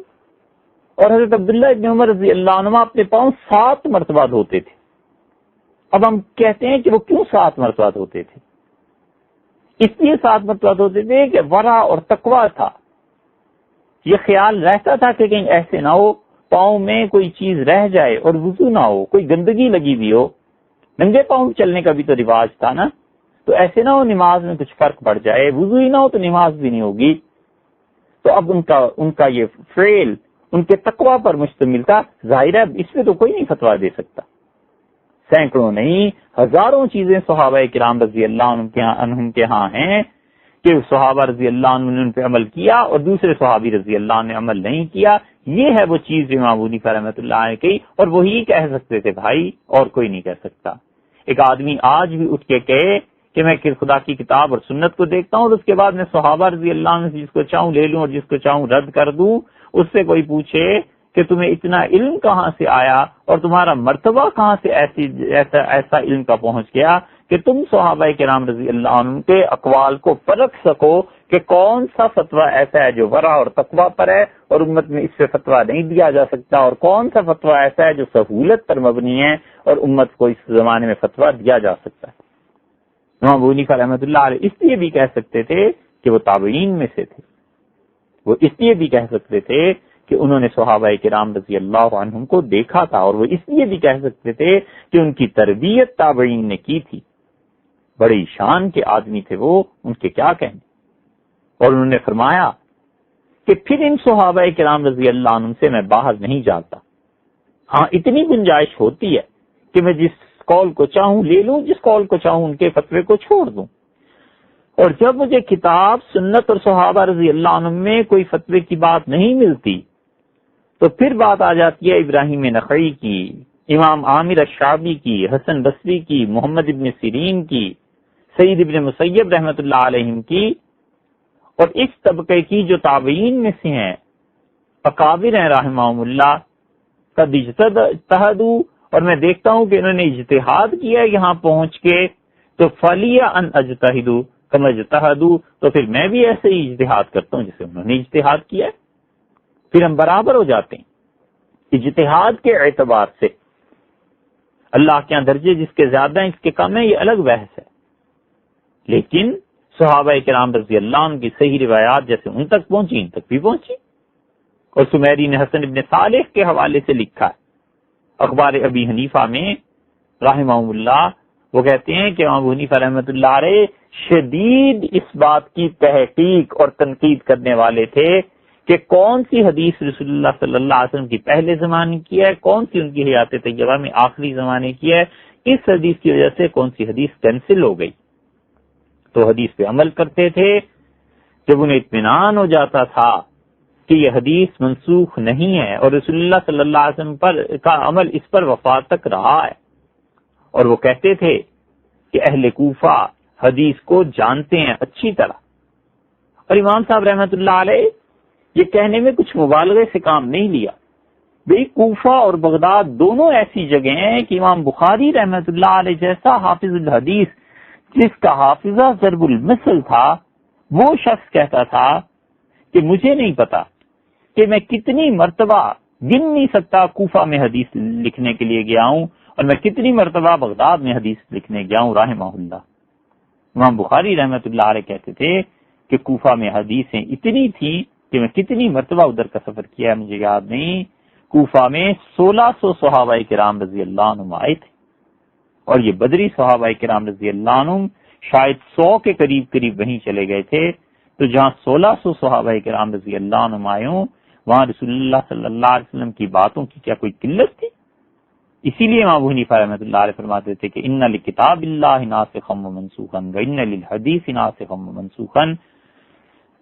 اور حضرت عبداللہ ابن عمر رضی اللہ عنہ اپنے پاؤں 7 مرتبہ دھوتے تھے۔ اب ہم کہتے ہیں کہ وہ کیوں 7 مرتبہ دھوتے تھے؟ اس لیے 7 مرتبہ دھوتے تھے کہ ورع اور تقویٰ تھا، یہ خیال رہتا تھا کہ کہیں ایسے نہ ہو پاؤں میں کوئی چیز رہ جائے اور وضو نہ ہو، کوئی گندگی لگی بھی ہو، ننگے پاؤں چلنے کا بھی تو رواج تھا نا، تو ایسے نہ ہو نماز میں کچھ فرق پڑ جائے، وضو ہی نہ ہو تو نماز بھی نہیں ہوگی۔ تو اب ان کا یہ فعل ان کے تقویٰ پر مشتمل تھا، ظاہر ہے اس پہ تو کوئی نہیں فتویٰ دے سکتا۔ سینکڑوں نہیں ہزاروں چیزیں صحابہ کرام رضی اللہ عنہم کے ہاں ہیں کہ صحابہ رضی اللہ عنہ نے ان پہ عمل کیا اور دوسرے صحابی رضی اللہ عنہ نے عمل نہیں کیا۔ یہ ہے وہ چیز جو امام ابو حنیفہ رحمۃ اللہ علیہ نے کہی، اور وہی کہہ سکتے تھے بھائی، اور کوئی نہیں کہہ سکتا۔ ایک آدمی آج بھی اٹھ کے کہے کہ میں خدا کی کتاب اور سنت کو دیکھتا ہوں اور اس کے بعد میں صحابہ رضی اللہ عنہ سے جس کو چاہوں لے لوں اور جس کو چاہوں رد کر دوں، اس سے کوئی پوچھے کہ تمہیں اتنا علم کہاں سے آیا اور تمہارا مرتبہ کہاں سے ایسا علم کا پہنچ گیا کہ تم صحابہ کرام رضی اللہ عنہ کے اقوال کو پرکھ سکو کہ کون سا فتویٰ ایسا ہے جو ورع اور تقویٰ پر ہے اور امت میں اس سے فتویٰ نہیں دیا جا سکتا، اور کون سا فتویٰ ایسا ہے جو سہولت پر مبنی ہے اور امت کو اس زمانے میں فتویٰ دیا جا سکتا ہے۔ امام ابو حنیفہ رحمۃ اللہ علیہ اس لیے بھی کہہ سکتے تھے کہ وہ تابعین میں سے تھے، وہ اس لیے بھی کہہ سکتے تھے کہ انہوں نے صحابہ کرام رضی اللہ عنہم کو دیکھا تھا، اور وہ اس لیے بھی کہہ سکتے تھے کہ ان کی تربیت تابعین نے کی تھی، بڑی شان کے آدمی تھے وہ، ان کے کیا کہنے۔ اور انہوں نے فرمایا کہ پھر ان صحابہ کرام رضی اللہ عنہم سے میں باہر نہیں جاتا، ہاں اتنی گنجائش ہوتی ہے کہ میں جس قول کو چاہوں لے لوں، جس قول کو چاہوں ان کے فتوے کو چھوڑ دوں، اور جب مجھے کتاب سنت اور صحابہ رضی اللہ عنہم میں کوئی فتوے کی بات نہیں ملتی تو پھر بات آ جاتی ہے ابراہیم نخعی کی، امام عامر الشعبی کی، حسن بصری کی، محمد ابن سیرین کی، سعید ابن مسیب رحمۃ اللہ علیہم کی، اور اس طبقے کی جو تابعین میں سے ہیں، اکابر ہیں رحمہم اللہ، قد اجتہدوا، اور میں دیکھتا ہوں کہ انہوں نے اجتہاد کیا یہاں پہنچ کے، تو فلیہ ان اجتہدوا کما اجتہدوا، تو پھر میں بھی ایسے ہی اجتہاد کرتا ہوں جیسے انہوں نے اجتہاد کیا ہے، پھر ہم برابر ہو جاتے ہیں اجتہاد کے اعتبار سے۔ اللہ کے یہاں درجے جس کے زیادہ ہیں اس کے کم ہیں، یہ الگ بحث ہے، لیکن صحابہ کرام رضی اللہ عنہ کی صحیح روایات جیسے ان تک پہنچی ان تک بھی پہنچی۔ اور سمیری نے حسن ابن صالح کے حوالے سے لکھا ہے اخبار ابی حنیفہ میں رحمہ اللہ، وہ کہتے ہیں کہ امام ابو حنیفہ رحمۃ اللہ علیہ شدید اس بات کی تحقیق اور تنقید کرنے والے تھے کہ کون سی حدیث رسول اللہ صلی اللہ علیہ وسلم کی پہلے زمانے کی ہے، کون سی ان کی حیات طیبہ میں آخری زمانے کی ہے، اس حدیث کی وجہ سے کون سی حدیث کینسل ہو گئی، تو حدیث پہ عمل کرتے تھے۔ جب انہیں اطمینان ہو جاتا تھا کہ یہ حدیث منسوخ نہیں ہے اور رسول اللہ صلی اللہ علیہ وسلم پر کا عمل اس پر وفات تک رہا ہے، اور وہ کہتے تھے کہ اہل کوفہ حدیث کو جانتے ہیں اچھی طرح، اور امام صاحب رحمۃ اللہ علیہ یہ کہنے میں کچھ مبالغے سے کام نہیں لیا۔ بھئی کوفہ اور بغداد دونوں ایسی جگہیں ہیں کہ امام بخاری رحمۃ اللہ علیہ جیسا حافظ الحدیث جس کا حافظہ ضرب المثل تھا، وہ شخص کہتا تھا کہ مجھے نہیں پتا کہ میں کتنی مرتبہ گن نہیں سکتا کوفہ میں حدیث لکھنے کے لیے گیا ہوں، اور میں کتنی مرتبہ بغداد میں حدیث لکھنے گیا ہوں رحمہ اللہ۔ امام بخاری رحمۃ اللہ علیہ کہتے تھے کہ کوفہ میں حدیثیں اتنی تھیں کہ میں کتنی مرتبہ ادھر کا سفر کیا ہے مجھے یاد نہیں۔ کوفہ میں 1600 صحابہ کرام رضی اللہ عنہم آئے تھے، اور یہ بدری صحابہ کرام رضی اللہ عنہم شاید 100 کے قریب وہیں چلے گئے تھے۔ تو جہاں 1600 صحابہ کرام رضی اللہ عنہم آئے ہوں، وہاں رسول اللہ صلی اللہ علیہ وسلم کی باتوں کی کیا کوئی قلت تھی؟ اسی لیے امام ابو حنیفہ رحمۃ اللہ علیہ فرماتے تھے کہ ان لکتاب اللہ ناسخا و منسوخا وان للحدیث ناسخا و منسوخا،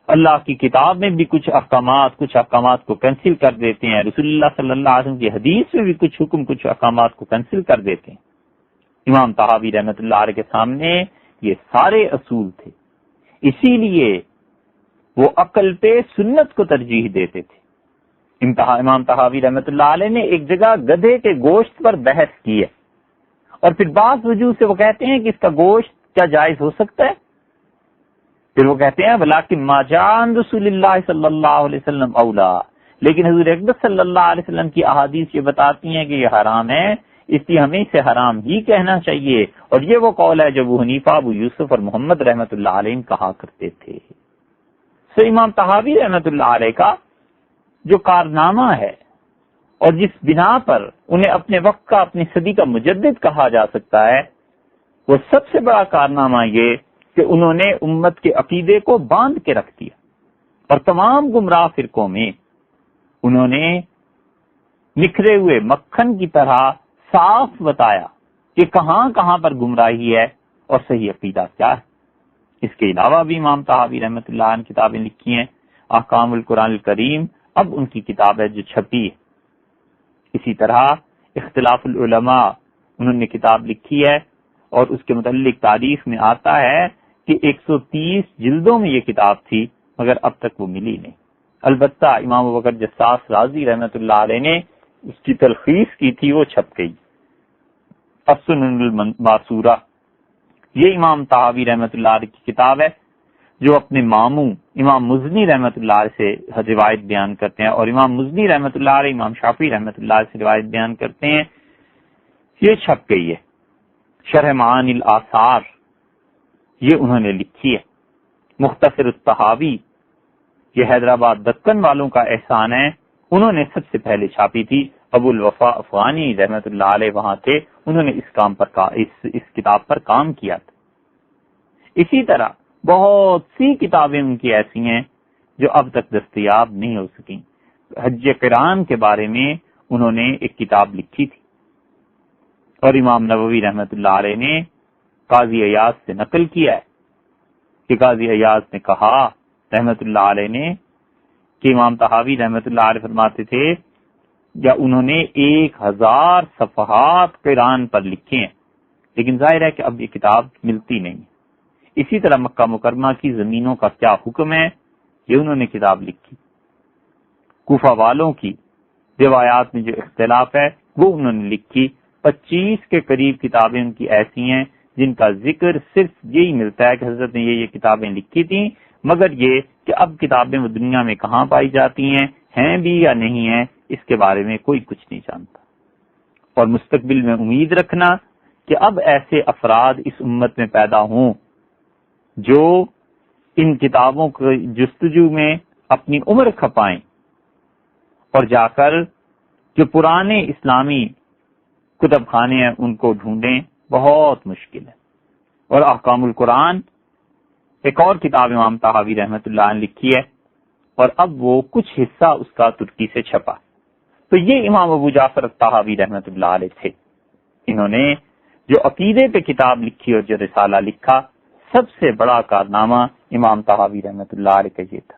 اللہ کی کتاب میں بھی کچھ احکامات کو کینسل کر دیتے ہیں، رسول اللہ صلی اللہ علیہ وسلم کی حدیث میں بھی کچھ حکم کچھ احکامات کو کینسل کر دیتے ہیں۔ امام طحاوی رحمۃ اللہ علیہ کے سامنے یہ سارے اصول تھے، اسی لیے وہ عقل پہ سنت کو ترجیح دیتے تھے۔ امام طحاوی رحمۃ اللہ علیہ نے ایک جگہ گدھے کے گوشت پر بحث کی ہے، اور پھر بعض وجوہ سے وہ کہتے ہیں کہ اس کا گوشت کیا جائز ہو سکتا ہے، پھر وہ کہتے ہیں ولیکن ما جاء عن رسول اللہ صلی اللہ علیہ وسلم اولا، لیکن حضور اقدس صلی اللہ علیہ وسلم کی احادیث یہ بتاتی ہیں کہ یہ حرام ہے، اس لیے ہمیں اسے حرام ہی کہنا چاہیے، اور یہ وہ قول ہے جو ابو حنیفہ، ابو یوسف اور محمد رحمۃ اللہ علیہ کہا کرتے تھے۔ سو امام طحاوی رحمۃ اللہ علیہ کا جو کارنامہ ہے اور جس بنا پر انہیں اپنے وقت کا، اپنی صدی کا مجدد کہا جا سکتا ہے، وہ سب سے بڑا کارنامہ یہ کہ انہوں نے امت کے عقیدے کو باندھ کے رکھ دیا، اور تمام گمراہ فرقوں میں انہوں نے نکھرے ہوئے مکھن کی طرح صاف بتایا کہ کہاں کہاں پر گمراہی ہے اور صحیح عقیدہ کیا ہے۔ اس کے علاوہ بھی امام طحاوی رحمۃ اللہ عنہ کتابیں لکھی ہیں، احکام القرآن الکریم اب ان کی کتاب ہے جو چھپی ہے۔ اسی طرح اختلاف العلماء انہوں نے کتاب لکھی ہے، اور اس کے متعلق تاریخ میں آتا ہے کہ 130 جلدوں میں یہ کتاب تھی، مگر اب تک وہ ملی نہیں۔ البتہ امام ابوبکر جساس رازی رحمۃ اللہ علیہ نے اس کی تلخیص کی تھی، وہ چھپ گئی۔ السنن الماسورہ یہ امام طحاوی رحمۃ اللہ علیہ کی کتاب ہے، جو اپنے ماموں امام مزنی رحمۃ اللہ علیہ سے روایت بیان کرتے ہیں، اور امام مزنی رحمۃ اللہ علیہ امام شافعی رحمۃ اللہ علیہ سے روایت بیان کرتے ہیں، یہ چھپ گئی ہے۔ شرح معانی الآثار یہ انہوں نے لکھی ہے۔ مختصر الطحاوی یہ حیدرآباد دکن والوں کا احسان ہے، انہوں نے سب سے پہلے چھاپی تھی، ابو الوفا افغانی رحمۃ اللہ علیہ وہاں تھے، انہوں نے اس کتاب پر کام کیا تھا۔ اسی طرح بہت سی کتابیں ان کی ایسی ہیں جو اب تک دستیاب نہیں ہو سکیں۔ حج قران کے بارے میں انہوں نے ایک کتاب لکھی تھی، اور امام نووی رحمۃ اللہ علیہ نے قاضی ایاز سے نقل کیا ہے کہ قاضی ایاز نے کہا رحمۃ اللہ علیہ نے کہ امام طحاوی رحمۃ اللہ علیہ فرماتے تھے، یا انہوں نے 1000 صفحات قرآن پر لکھے ہیں، لیکن ظاہر ہے کہ اب یہ کتاب ملتی نہیں۔ اسی طرح مکہ مکرمہ کی زمینوں کا کیا حکم ہے، یہ انہوں نے کتاب لکھی۔ کوفہ والوں کی روایات میں جو اختلاف ہے وہ انہوں نے لکھی۔ 25 کے قریب کتابیں ان کی ایسی ہیں جن کا ذکر صرف یہی ملتا ہے کہ حضرت نے یہ کتابیں لکھی تھیں، مگر یہ کہ اب کتابیں وہ دنیا میں کہاں پائی جاتی ہیں بھی یا نہیں ہیں، اس کے بارے میں کوئی کچھ نہیں جانتا۔ اور مستقبل میں امید رکھنا کہ اب ایسے افراد اس امت میں پیدا ہوں جو ان کتابوں کو جستجو میں اپنی عمر کھپائیں، اور جا کر جو پرانے اسلامی کتب خانے ہیں ان کو ڈھونڈیں، بہت مشکل ہے۔ اور احکام القرآن ایک اور کتاب امام طحاوی رحمۃ اللہ عنہ لکھی ہے، اور اب وہ کچھ حصہ اس کا ترکی سے چھپا۔ تو یہ امام ابو جعفر الطحاوی رحمۃ اللہ علیہ تھے، انہوں نے جو عقیدے پہ کتاب لکھی اور جو رسالہ لکھا، سب سے بڑا کارنامہ امام طحاوی رحمۃ اللہ علیہ کا یہ تھا